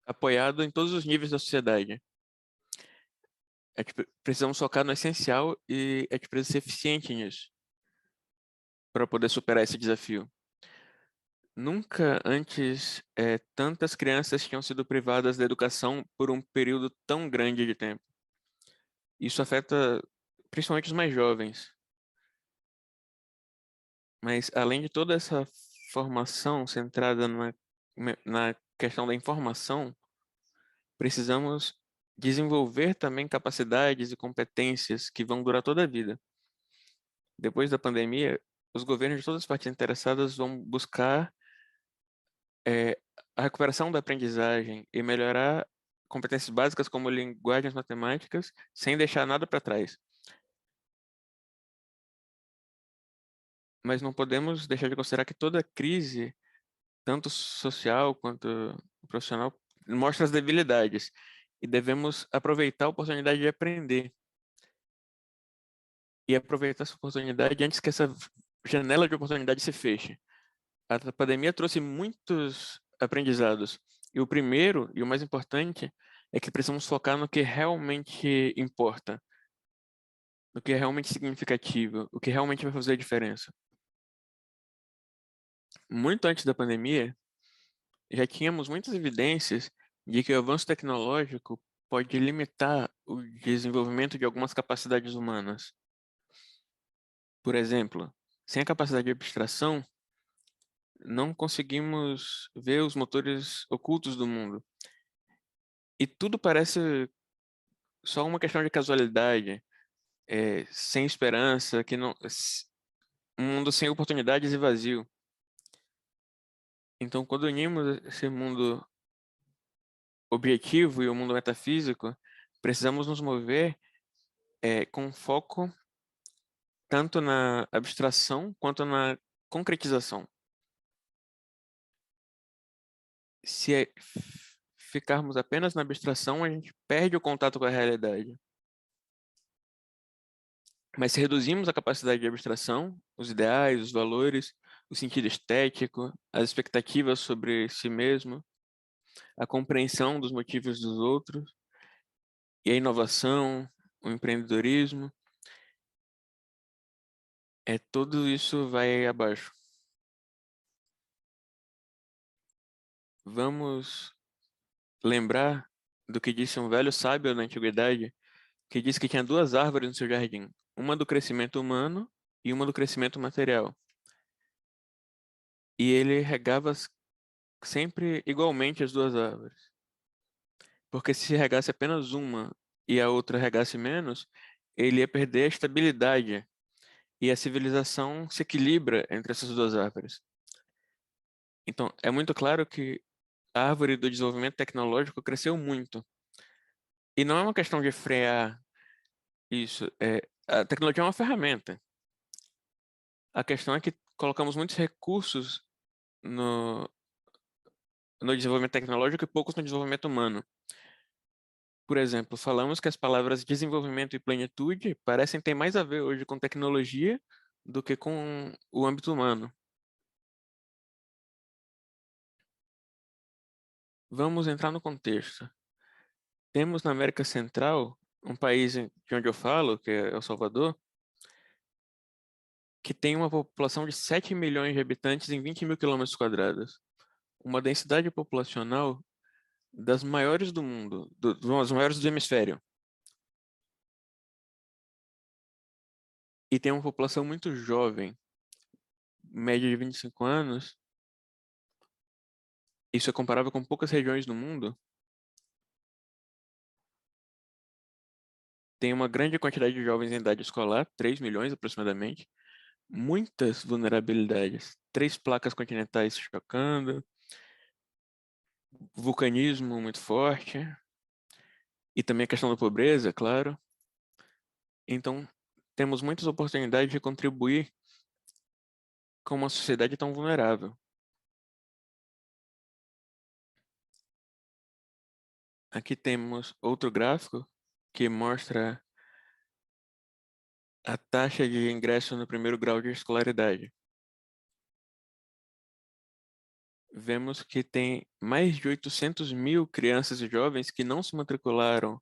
apoiado em todos os níveis da sociedade. Precisamos focar no essencial e a gente precisa ser eficiente nisso para poder superar esse desafio. Nunca antes tantas crianças tinham sido privadas da educação por um período tão grande de tempo. Isso afeta principalmente os mais jovens. Mas, além de toda essa formação centrada na questão da informação, precisamos desenvolver também capacidades e competências que vão durar toda a vida. Depois da pandemia, os governos de todas as partes interessadas vão buscar a recuperação da aprendizagem e melhorar competências básicas como linguagens matemáticas, sem deixar nada para trás. Mas não podemos deixar de considerar que toda crise, tanto social quanto profissional, mostra as debilidades e devemos aproveitar a oportunidade de aprender e aproveitar essa oportunidade antes que essa janela de oportunidade se feche. A pandemia trouxe muitos aprendizados e o primeiro e o mais importante é que precisamos focar no que realmente importa, no que é realmente significativo, o que realmente vai fazer a diferença. Muito antes da pandemia, já tínhamos muitas evidências de que o avanço tecnológico pode limitar o desenvolvimento de algumas capacidades humanas. Por exemplo, sem a capacidade de abstração, não conseguimos ver os motores ocultos do mundo. E tudo parece só uma questão de casualidade, sem esperança, um mundo sem oportunidades e vazio. Então, quando unimos esse mundo objetivo e o mundo metafísico, precisamos nos mover com foco tanto na abstração quanto na concretização. Se ficarmos apenas na abstração, a gente perde o contato com a realidade. Mas se reduzimos a capacidade de abstração, os ideais, os valores, o sentido estético, as expectativas sobre si mesmo, a compreensão dos motivos dos outros, e a inovação, o empreendedorismo, tudo isso vai abaixo. Vamos lembrar do que disse um velho sábio na antiguidade, que disse que tinha duas árvores no seu jardim, uma do crescimento humano e uma do crescimento material. E ele regava sempre igualmente as duas árvores. Porque se regasse apenas uma e a outra regasse menos, ele ia perder a estabilidade e a civilização se equilibra entre essas duas árvores. Então, é muito claro que a árvore do desenvolvimento tecnológico cresceu muito. E não é uma questão de frear isso. A tecnologia é uma ferramenta. A questão é que colocamos muitos recursos no desenvolvimento tecnológico e poucos no desenvolvimento humano. Por exemplo, falamos que as palavras desenvolvimento e plenitude parecem ter mais a ver hoje com tecnologia do que com o âmbito humano. Vamos entrar no contexto. Temos na América Central, um país de onde eu falo, que é El Salvador, que tem uma população de 7 milhões de habitantes em 20 mil quilômetros quadrados. Uma densidade populacional das maiores do mundo, das maiores do hemisfério. E tem uma população muito jovem, média de 25 anos. Isso é comparável com poucas regiões do mundo. Tem uma grande quantidade de jovens em idade escolar, 3 milhões aproximadamente. Muitas vulnerabilidades. 3 placas continentais chocando. Vulcanismo muito forte. E também a questão da pobreza, claro. Então, temos muitas oportunidades de contribuir com uma sociedade tão vulnerável. Aqui temos outro gráfico que mostra a taxa de ingresso no primeiro grau de escolaridade. Vemos que tem mais de 800 mil crianças e jovens que não se matricularam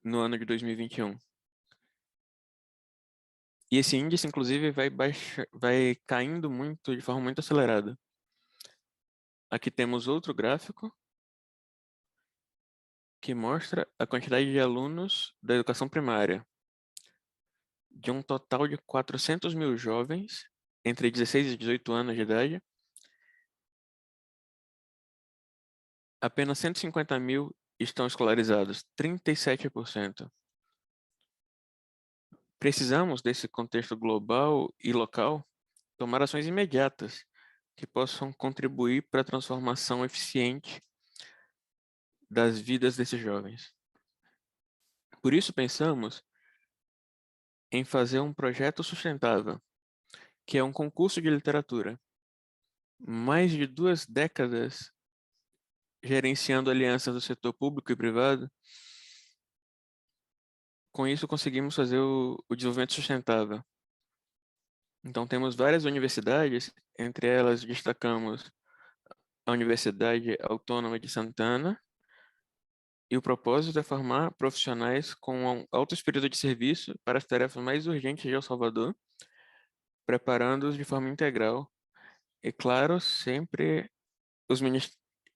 no ano de 2021. E esse índice, inclusive, vai caindo muito, de forma muito acelerada. Aqui temos outro gráfico que mostra a quantidade de alunos da educação primária. De um total de 400 mil jovens, entre 16 e 18 anos de idade, apenas 150 mil estão escolarizados, 37%. Precisamos, desse contexto global e local, tomar ações imediatas que possam contribuir para a transformação eficiente das vidas desses jovens. Por isso, pensamos em fazer um projeto sustentável, que é um concurso de literatura. Mais de 2 décadas gerenciando alianças do setor público e privado. Com isso, conseguimos fazer o desenvolvimento sustentável. Então, temos várias universidades, entre elas destacamos a Universidade Autônoma de Santana, e o propósito é formar profissionais com alto espírito de serviço para as tarefas mais urgentes de El Salvador, preparando-os de forma integral. E, claro, sempre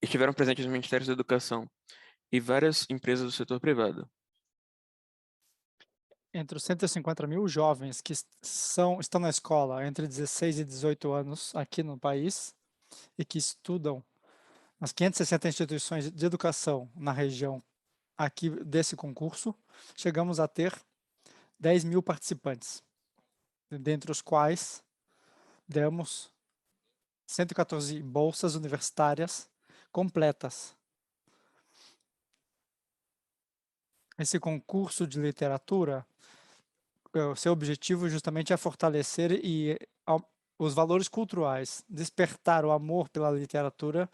estiveram presentes os Ministérios da Educação e várias empresas do setor privado. Entre os 150 mil jovens que estão na escola entre 16 e 18 anos aqui no país e que estudam nas 560 instituições de educação na região aqui desse concurso, chegamos a ter 10 mil participantes, dentre os quais demos 114 bolsas universitárias completas. Esse concurso de literatura, o seu objetivo justamente é fortalecer os valores culturais, despertar o amor pela literatura,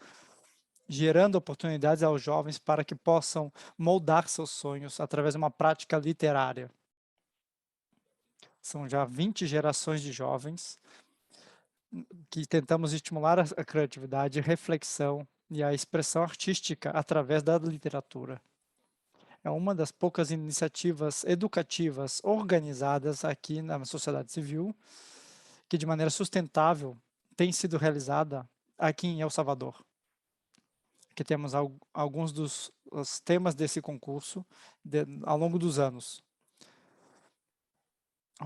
gerando oportunidades aos jovens para que possam moldar seus sonhos através de uma prática literária. São já 20 gerações de jovens que tentamos estimular a criatividade, a reflexão e a expressão artística através da literatura. É uma das poucas iniciativas educativas organizadas aqui na sociedade civil que de maneira sustentável tem sido realizada aqui em El Salvador. Aqui temos alguns dos temas desse concurso ao longo dos anos.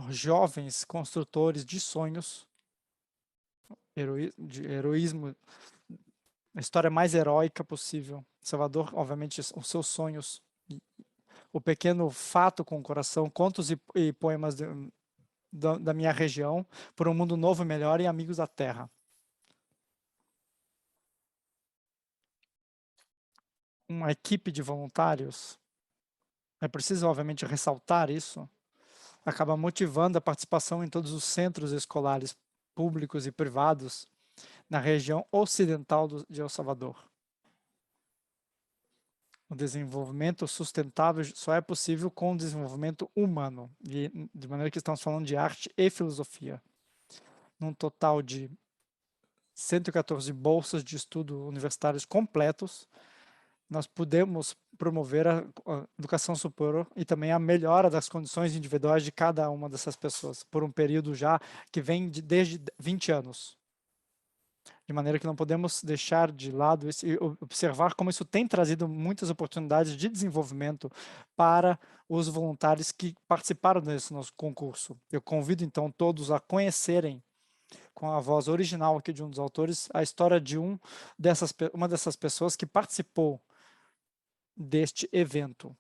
Jovens construtores de sonhos, de heroísmo, a história mais heróica possível. Salvador, obviamente, os seus sonhos, o pequeno fato com o coração, contos e poemas da minha região, por um mundo novo e melhor e amigos da terra. Uma equipe de voluntários, é preciso, obviamente, ressaltar isso, acaba motivando a participação em todos os centros escolares públicos e privados na região ocidental de El Salvador. O desenvolvimento sustentável só é possível com o desenvolvimento humano, de maneira que estamos falando de arte e filosofia. Num total de 114 bolsas de estudo universitários completos, nós podemos promover a educação superior e também a melhora das condições individuais de cada uma dessas pessoas, por um período já que vem desde 20 anos. De maneira que não podemos deixar de lado e observar como isso tem trazido muitas oportunidades de desenvolvimento para os voluntários que participaram desse nosso concurso. Eu convido então todos a conhecerem, com a voz original aqui de um dos autores, a história de uma dessas pessoas que participou deste evento.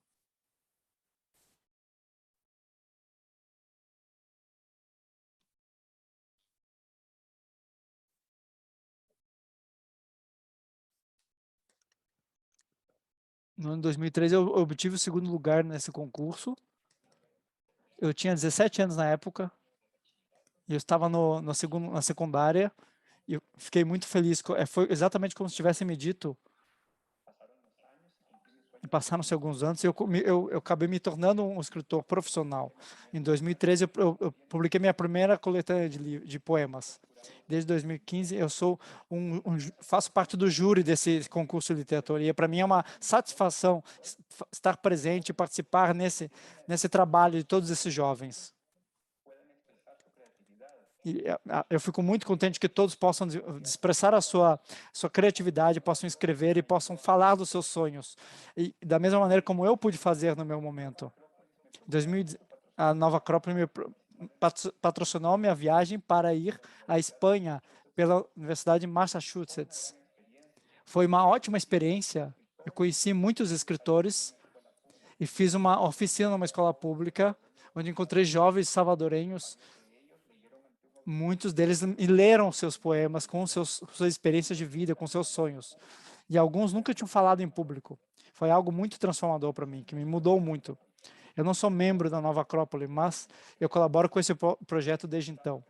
No ano 2013 eu obtive o 2º lugar nesse concurso. Eu tinha 17 anos na época, e eu estava na secundária, e eu fiquei muito feliz. Foi exatamente como se tivessem me dito, Passaram-se alguns anos e eu acabei me tornando um escritor profissional. Em 2013, eu publiquei minha primeira coletânea de poemas. Desde 2015, eu faço parte do júri desse concurso de literatura. E para mim é uma satisfação estar presente e participar nesse trabalho de todos esses jovens. E eu fico muito contente que todos possam expressar a sua criatividade, possam escrever e possam falar dos seus sonhos. E da mesma maneira como eu pude fazer no meu momento. Em 2010, a Nova Acrópole me patrocinou minha viagem para ir à Espanha pela Universidade de Massachusetts. Foi uma ótima experiência. Eu conheci muitos escritores e fiz uma oficina numa escola pública, onde encontrei jovens salvadorenhos. Muitos deles leram seus poemas com suas experiências de vida, com seus sonhos. E alguns nunca tinham falado em público. Foi algo muito transformador para mim, que me mudou muito. Eu não sou membro da Nova Acrópole, mas eu colaboro com esse projeto desde então.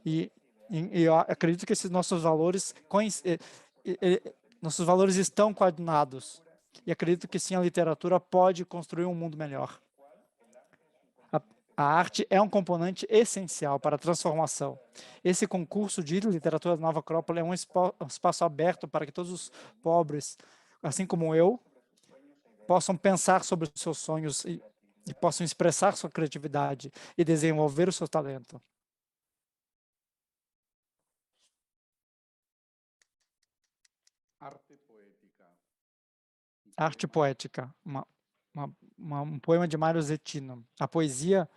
E eu acredito que esses nossos valores estão coordenados. E acredito que sim, a literatura pode construir um mundo melhor. A arte é um componente essencial para a transformação. Esse concurso de literatura da Nova Acrópole é um espaço aberto para que todos os pobres, assim como eu, possam pensar sobre os seus sonhos e possam expressar sua criatividade e desenvolver o seu talento. Arte poética, um poema de Mário Zetino. A poesia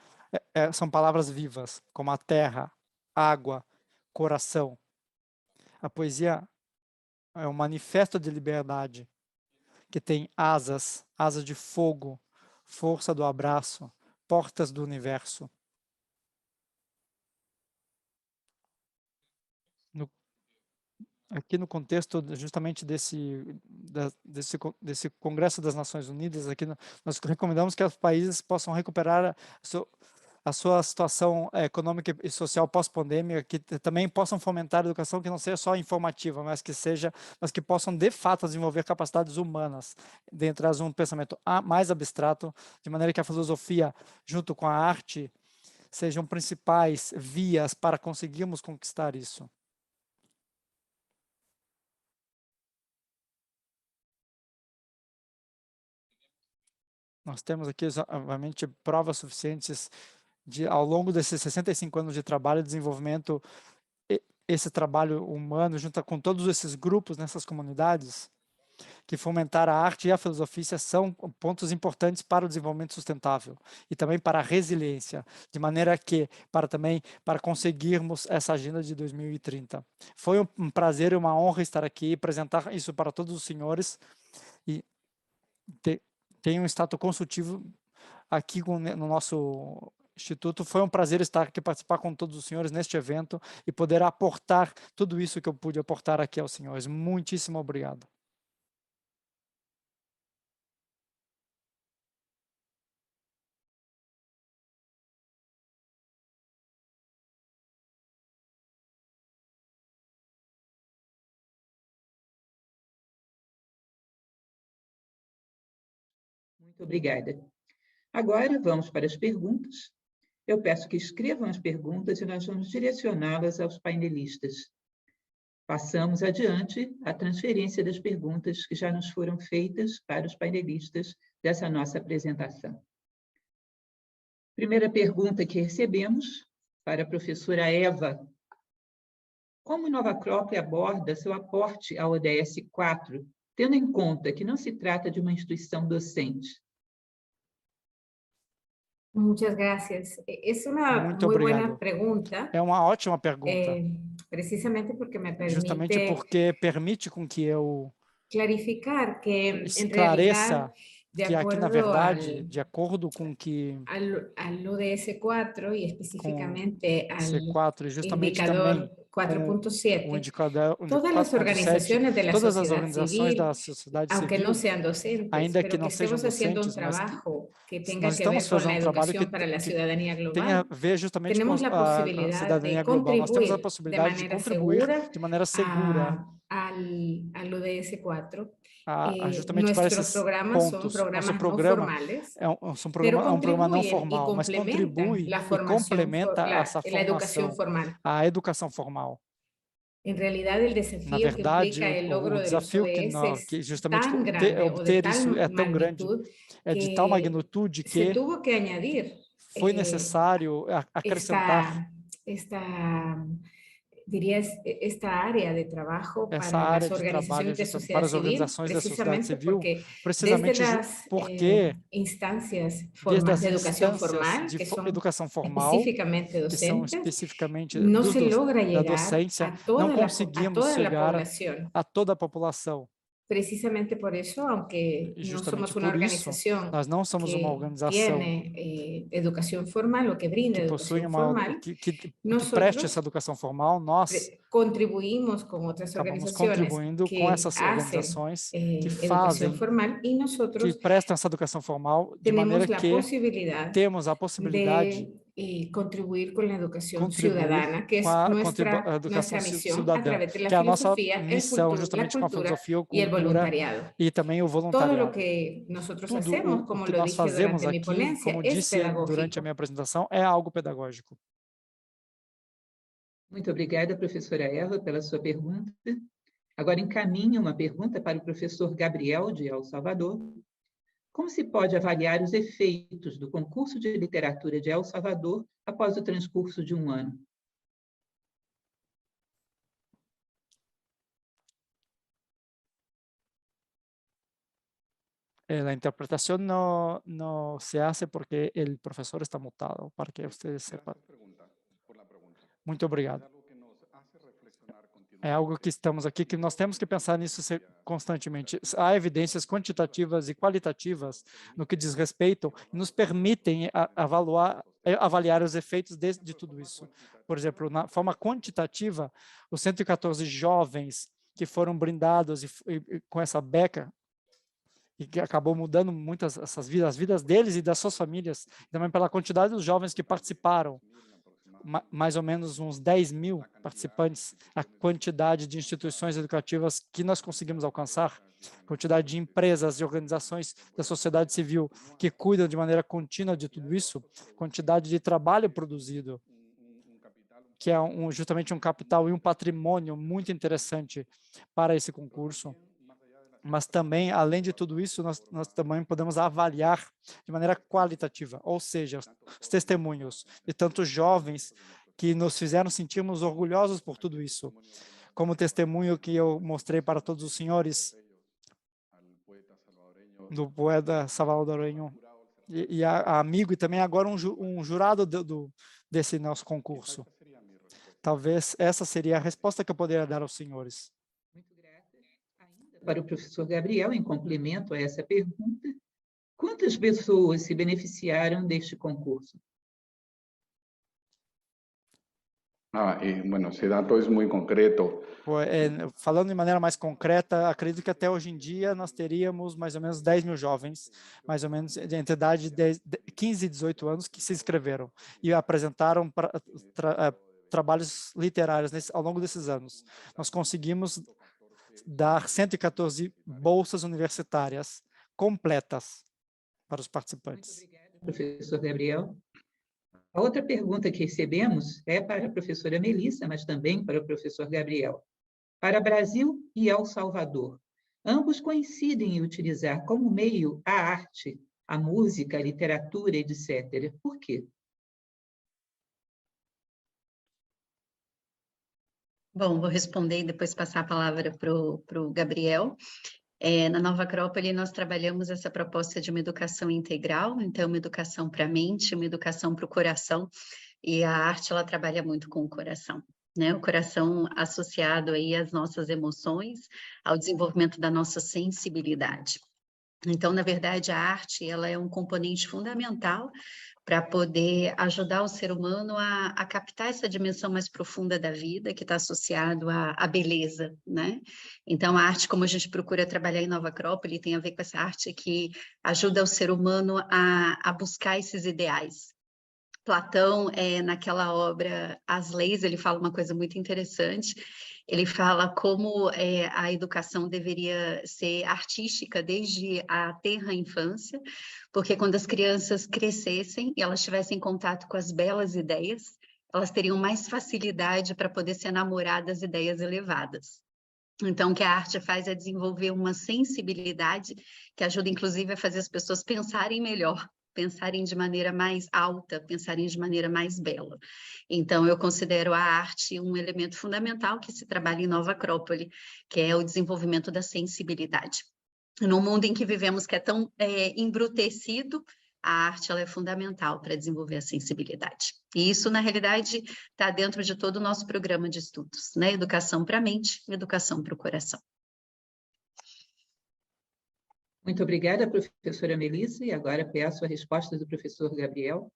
são palavras vivas, como a terra, água, coração. A poesia é um manifesto de liberdade, que tem asas de fogo, força do abraço, portas do universo. Aqui no contexto justamente desse Congresso das Nações Unidas, aqui nós recomendamos que os países possam recuperar a sua situação econômica e social pós-pandêmica, que também possam fomentar a educação que não seja só informativa, mas que possam de fato desenvolver capacidades humanas, dentro de um pensamento mais abstrato, de maneira que a filosofia, junto com a arte, sejam principais vias para conseguirmos conquistar isso. Nós temos aqui, obviamente, provas suficientes ao longo desses 65 anos de trabalho e desenvolvimento, esse trabalho humano, junto com todos esses grupos nessas comunidades, que fomentar a arte e a filosofia são pontos importantes para o desenvolvimento sustentável e também para a resiliência, de maneira que, para conseguirmos essa agenda de 2030. Foi um prazer e uma honra estar aqui e apresentar isso para todos os senhores e tem um status consultivo aqui no nosso Instituto. Foi um prazer estar aqui, participar com todos os senhores neste evento e poder aportar tudo isso que eu pude aportar aqui aos senhores. Muitíssimo obrigado. Muito obrigada. Agora, vamos para as perguntas. Eu peço que escrevam as perguntas e nós vamos direcioná-las aos painelistas. Passamos adiante a transferência das perguntas que já nos foram feitas para os painelistas dessa nossa apresentação. Primeira pergunta que recebemos para a professora Eva. Como Nova Acrópole aborda seu aporte ao ODS 4, tendo em conta que não se trata de uma instituição docente? Muchas gracias. Es una Muito muy obrigado. buena pregunta. É uma ótima pergunta. Precisamente porque me Justamente permite porque permite com que eu clarificar que en esclareça realidad, de que aqui, na acuerdo verdade, de acordo com que al ODS 4 y específicamente al C4 e justamente também indicador com o 4.7, indicador todas las 4.7, organizaciones de la todas as sociedad organizações da civil, sociedade aunque civil, no sean docentes, ainda que pero que não sejam estemos haciendo un docentes, mas trabajo que tenga nós que estamos ver con fazendo la um trabalho educación para la que ciudadanía tem a global, ver justamente com tenemos la a posibilidad cidadania de global. Nós temos a contribuir de possibilidade de manera contribuir segura de maneira segura al ODS 4, justamente para nuestros esses programas son pontos. programas Nosso no programa formales, é pero um programa não contribuyen y formal, mas complementan contribui la e formación, complementa essa la educación formação, formal. a educação formal. En realidad, el Na desafío que verdade, implica el logro de los desafio ODS que es justamente tan grande o de obter isso tal é tão grande, magnitud é de tal que magnitude se que tuvo que añadir foi necessário acrescentar esta área de trabajo essa para área las de trabalho organizaciones de justamente sociedad para as civil, organizações da sociedade precisamente civil, porque desde precisamente las porque instancias desde as de educación instâncias formal, de que son educação formal, específicamente que são docentes, especificamente no se logra da llegar docência, a não toda conseguimos la chegar población. a toda a população. Precisamente por eso, aunque E no justamente somos una por isso, organización nós não somos uma que organização tiene educación formal o que brinda que possui educación formal, que preste essa nosotros educação formal, nós contribuimos con otras acabamos organizaciones contribuindo com que essas hacen organizações que educación fazem, formal y que nosotros prestam essa educação formal de tenemos maneira la que posibilidad temos a possibilidade de contribuir con la educación contribuir ciudadana, que com es a educação nuestra misión a cidadã, través de la que é a nossa filosofía, missão, la justamente com a cultura filosofia, a y el cultura voluntariado. e também o Todo lo voluntariado. que nosotros Tudo hacemos, o como que lo nós dije fazemos durante mi aqui, ponencia, como es disse durante a pedagógico. minha apresentação, é algo pedagógico. Muito obrigada, professora Eva, pela sua pergunta. Agora encaminho uma pergunta para o professor Gabriel, de El Salvador. Como se pode avaliar os efeitos do concurso de literatura de El Salvador após o transcurso de um ano? La interpretación no se hace porque el profesor está mutado, para que ustedes sepan. Muito obrigado. É algo que estamos aqui, que nós temos que pensar nisso constantemente. Há evidências quantitativas e qualitativas no que diz respeito e nos permitem avaliar os efeitos de tudo isso. Por exemplo, na forma quantitativa, os 114 jovens que foram brindados com essa beca, e que acabou mudando muitas as vidas deles e das suas famílias, também pela quantidade dos jovens que participaram, mais ou menos uns 10 mil participantes, a quantidade de instituições educativas que nós conseguimos alcançar, quantidade de empresas e organizações da sociedade civil que cuidam de maneira contínua de tudo isso, quantidade de trabalho produzido, que é justamente um capital e um patrimônio muito interessante para esse concurso. Mas também, além de tudo isso, nós também podemos avaliar de maneira qualitativa, ou seja, os testemunhos de tantos jovens que nos fizeram sentirmos orgulhosos por tudo isso, como o testemunho que eu mostrei para todos os senhores do poeta salvadorenho e amigo, e também agora um jurado desse nosso concurso. Talvez essa seria a resposta que eu poderia dar aos senhores. Para o professor Gabriel, em complemento a essa pergunta, quantas pessoas se beneficiaram deste concurso? Bueno, esse dado é muito concreto. Falando de maneira mais concreta, acredito que até hoje em dia nós teríamos mais ou menos 10 mil jovens, mais ou menos de entre idade de 15 e 18 anos, que se inscreveram e apresentaram trabalhos literários ao longo desses anos. Nós conseguimos dar 114 bolsas universitárias completas para os participantes. Muito obrigada, professor Gabriel. A outra pergunta que recebemos é para a professora Melissa, mas também para o professor Gabriel. Para Brasil e El Salvador, ambos coincidem em utilizar como meio a arte, a música, a literatura, etc. Por quê? Bom, vou responder e depois passar a palavra para o Gabriel. Na Nova Acrópole, nós trabalhamos essa proposta de uma educação integral, então uma educação para a mente, uma educação para o coração, e a arte, ela trabalha muito com o coração, né? O coração associado aí às nossas emoções, ao desenvolvimento da nossa sensibilidade. Então, na verdade, a arte, ela é um componente fundamental para poder ajudar o ser humano a captar essa dimensão mais profunda da vida, que está associado à beleza, né? Então, a arte, como a gente procura trabalhar em Nova Acrópole, tem a ver com essa arte que ajuda o ser humano a buscar esses ideais. Platão, naquela obra As Leis, ele fala uma coisa muito interessante. Ele fala como a educação deveria ser artística desde a tenra infância, porque quando as crianças crescessem e elas tivessem contato com as belas ideias, elas teriam mais facilidade para poder se enamorar das ideias elevadas. Então, o que a arte faz é desenvolver uma sensibilidade que ajuda, inclusive, a fazer as pessoas pensarem melhor, pensarem de maneira mais alta, pensarem de maneira mais bela. Então, eu considero a arte um elemento fundamental que se trabalha em Nova Acrópole, que é o desenvolvimento da sensibilidade. No mundo em que vivemos, que é tão embrutecido, a arte ela é fundamental para desenvolver a sensibilidade. E isso, na realidade, está dentro de todo o nosso programa de estudos, né? Educação para a mente, educação para o coração. Muito obrigada, professora Melissa, e agora peço a resposta do professor Gabriel.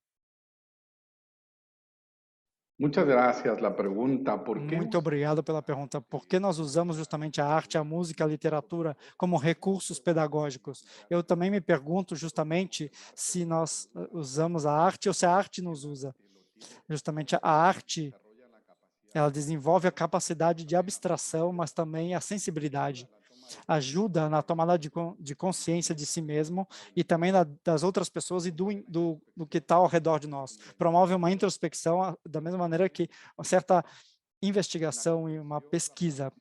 Muchas gracias. La pregunta, ¿por qué? Muito obrigado pela pergunta. Por que nós usamos justamente a arte, a música, a literatura como recursos pedagógicos? Eu também me pergunto justamente se nós usamos a arte ou se a arte nos usa. Justamente a arte, ela desenvolve a capacidade de abstração, mas também a sensibilidade. Ajuda na tomada de consciência de si mesmo e também das outras pessoas e do que está ao redor de nós. Promove uma introspecção da mesma maneira que uma certa investigação e uma pesquisa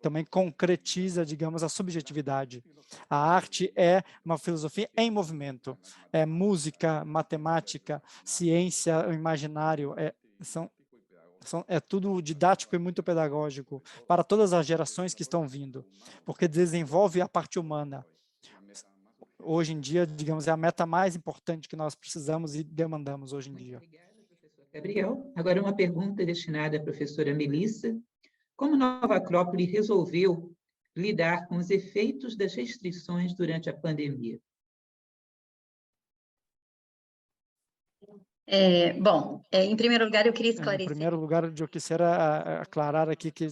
também concretiza, digamos, a subjetividade. A arte é uma filosofia em movimento. É música, matemática, ciência, o imaginário, é tudo didático e muito pedagógico para todas as gerações que estão vindo, porque desenvolve a parte humana. Hoje em dia, digamos, é a meta mais importante que nós precisamos e demandamos hoje em dia. Obrigada, professor Gabriel. Agora uma pergunta destinada à professora Melissa. Como Nova Acrópole resolveu lidar com os efeitos das restrições durante a pandemia? Bom, em primeiro lugar, eu queria esclarecer. Em primeiro lugar, eu quisiera aclarar aqui que eu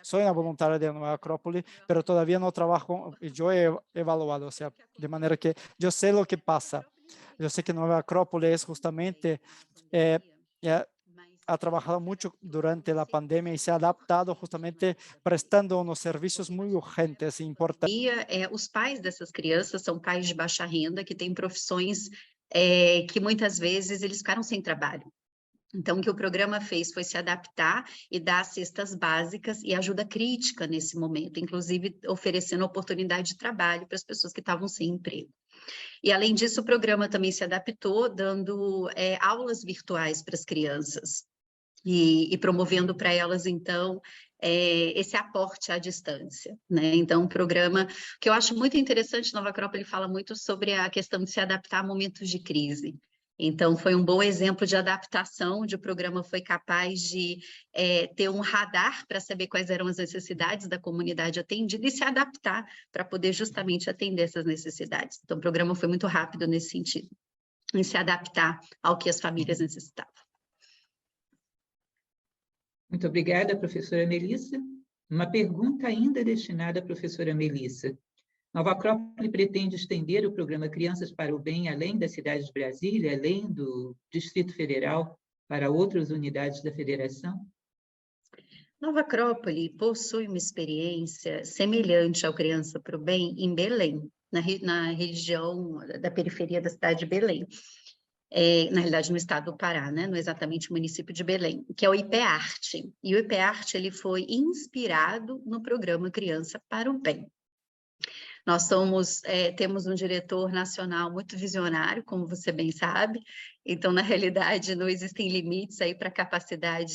sou uma voluntária de Nova Acrópole, mas todavía não trabalho com, eu he evaluado, ou seja, de maneira que eu sei o que passa. Eu sei que Nova Acrópole é justamente ha trabajado mucho durante la pandemia y se ha adaptado justamente prestando unos servicios muy urgentes e importantes. Os pais dessas crianças são pais de baixa renda, que têm profissões que muitas vezes eles ficaram sem trabalho. Então, o que o programa fez foi se adaptar e dar cestas básicas e ajuda crítica nesse momento, inclusive oferecendo oportunidade de trabalho para as pessoas que estavam sem emprego. E, além disso, o programa também se adaptou, dando aulas virtuais para as crianças e promovendo para elas, então, esse aporte à distância, né? Então, o programa, que eu acho muito interessante, Nova Acrópole fala muito sobre a questão de se adaptar a momentos de crise. Então, foi um bom exemplo de adaptação, onde o programa foi capaz de ter um radar para saber quais eram as necessidades da comunidade atendida e se adaptar para poder justamente atender essas necessidades. Então, o programa foi muito rápido nesse sentido, em se adaptar ao que as famílias necessitavam. Muito obrigada, professora Melissa. Uma pergunta ainda destinada à professora Melissa. Nova Acrópole pretende estender o programa Crianças para o Bem além da cidade de Brasília, além do Distrito Federal, para outras unidades da federação? Nova Acrópole possui uma experiência semelhante ao Criança para o Bem em Belém, na região da periferia da cidade de Belém. Na realidade, no estado do Pará, né? No exatamente o município de Belém, que é o IPEARTE. E o IPEARTE ele foi inspirado no programa Criança para o Bem. Nós temos um diretor nacional muito visionário, como você bem sabe, então, na realidade, não existem limites aí para a capacidade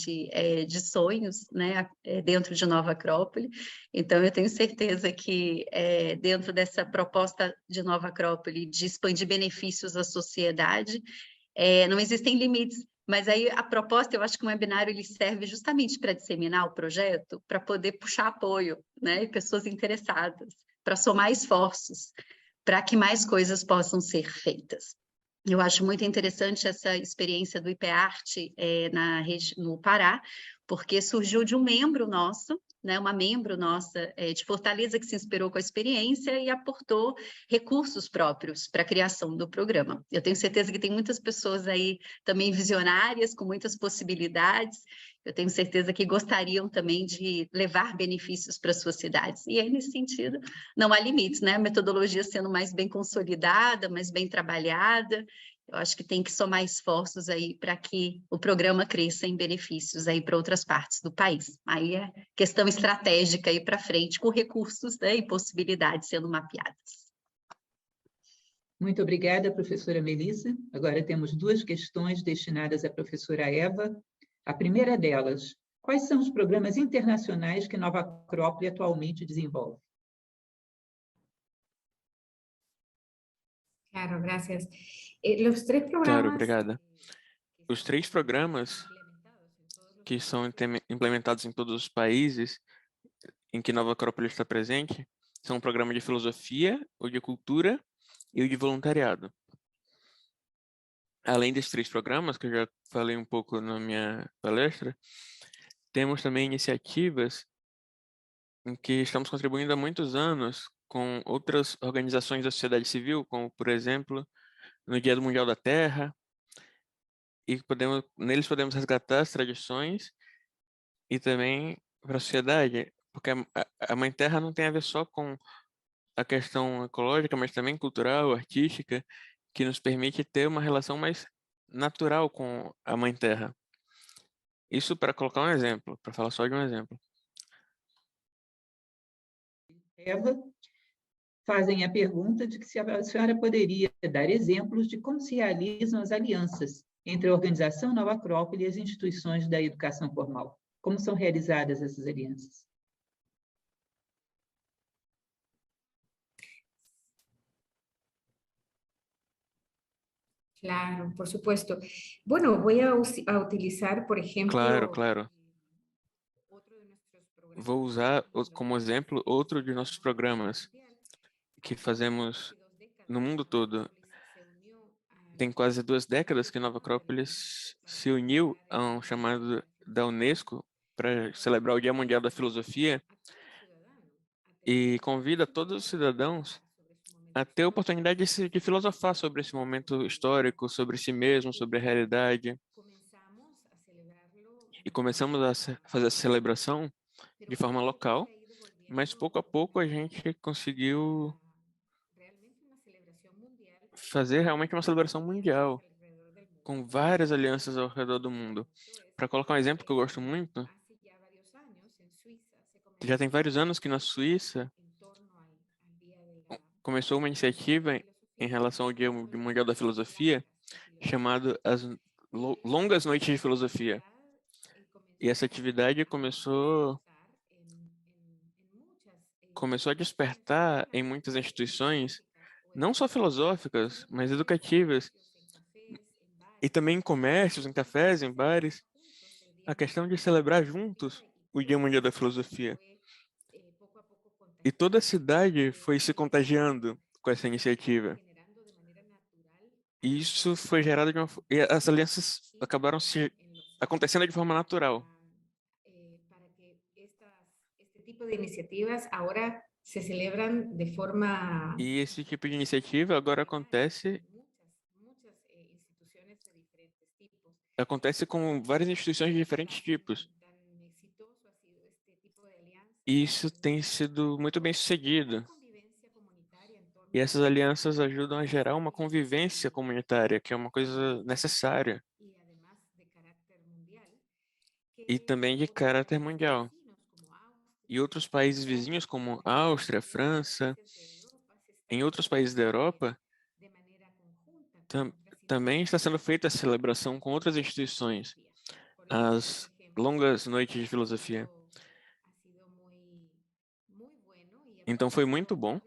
de sonhos, né, dentro de Nova Acrópole. Então, eu tenho certeza que dentro dessa proposta de Nova Acrópole de expandir benefícios à sociedade, não existem limites. Mas aí a proposta, eu acho que o webinário ele serve justamente para disseminar o projeto, para poder puxar apoio, né, e pessoas interessadas, para somar esforços, para que mais coisas possam ser feitas. Eu acho muito interessante essa experiência do IPEARTE no Pará, porque surgiu de um membro nosso, né, uma membro nossa de Fortaleza que se inspirou com a experiência e aportou recursos próprios para a criação do programa. Eu tenho certeza que tem muitas pessoas aí também visionárias, com muitas possibilidades, eu tenho certeza que gostariam também de levar benefícios para suas cidades. E aí, nesse sentido, não há limites, né? A metodologia sendo mais bem consolidada, mais bem trabalhada, eu acho que tem que somar esforços aí para que o programa cresça em benefícios aí para outras partes do país. Aí é questão estratégica aí para frente, com recursos, né, e possibilidades sendo mapeadas. Muito obrigada, professora Melissa. Agora temos 2 questões destinadas à professora Eva. A primeira delas, quais são os programas internacionais que Nova Acrópole atualmente desenvolve? Claro, gracias. Los 3 Claro, programas obrigada. Os 3 programas que são implementados em todos os países em que Nova Acrópole está presente são o programa de filosofia, o de cultura e o de voluntariado. Além desses 3 programas, que eu já falei um pouco na minha palestra, temos também iniciativas em que estamos contribuindo há muitos anos com outras organizações da sociedade civil, como, por exemplo, no Dia Mundial da Terra, e neles podemos resgatar as tradições e também para a sociedade, porque a Mãe Terra não tem a ver só com a questão ecológica, mas também cultural, artística, que nos permite ter uma relação mais natural com a Mãe Terra. Isso para colocar um exemplo, para falar só de um exemplo. Eva, fazem a pergunta de que se a senhora poderia dar exemplos de como se realizam as alianças entre a Organização Nova Acrópole e as instituições da educação formal. Como são realizadas essas alianças? Claro, por supuesto. Bueno, voy a utilizar, por ejemplo, Claro. Vou usar como exemplo outro de nossos programas que fazemos no mundo todo. Tem quase 2 décadas que Nova Acrópole se uniu a um chamado da Unesco para celebrar o Dia Mundial da Filosofia e convida todos os cidadãos a ter a oportunidade de filosofar sobre esse momento histórico, sobre si mesmo, sobre a realidade. E começamos a fazer essa celebração de forma local, mas pouco a pouco a gente conseguiu fazer realmente uma celebração mundial, com várias alianças ao redor do mundo. Para colocar um exemplo que eu gosto muito, já tem vários anos que na Suíça começou uma iniciativa em relação ao Dia Mundial da Filosofia, chamado as Longas Noites de Filosofia. E essa atividade começou a despertar em muitas instituições, não só filosóficas, mas educativas, e também em comércios, em cafés, em bares, a questão de celebrar juntos o Dia Mundial da Filosofia. E toda a cidade foi se contagiando com essa iniciativa. E isso foi gerado e as alianças acabaram acontecendo de forma natural. tipo de iniciativas agora se celebram de forma... E esse tipo de iniciativa agora acontece com várias instituições de diferentes tipos. E isso tem sido muito bem sucedido. E essas alianças ajudam a gerar uma convivência comunitária, que é uma coisa necessária. E também de caráter mundial. E outros países vizinhos, como Áustria, França, em outros países da Europa, também está sendo feita a celebração com outras instituições, as longas noites de filosofia. Então foi muito bom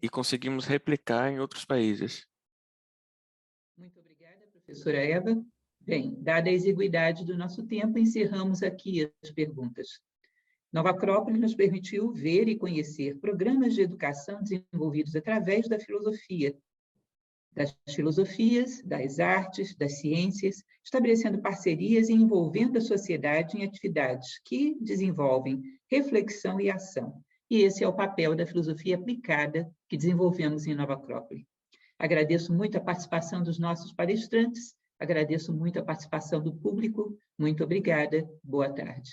e conseguimos replicar em outros países. Muito obrigada, professora Eva. Bem, dada a exiguidade do nosso tempo, encerramos aqui as perguntas. Nova Acrópole nos permitiu ver e conhecer programas de educação desenvolvidos através da filosofia, das filosofias, das artes, das ciências, estabelecendo parcerias e envolvendo a sociedade em atividades que desenvolvem reflexão e ação. E esse é o papel da filosofia aplicada que desenvolvemos em Nova Acrópole. Agradeço muito a participação dos nossos palestrantes, agradeço muito a participação do público. Muito obrigada. Boa tarde.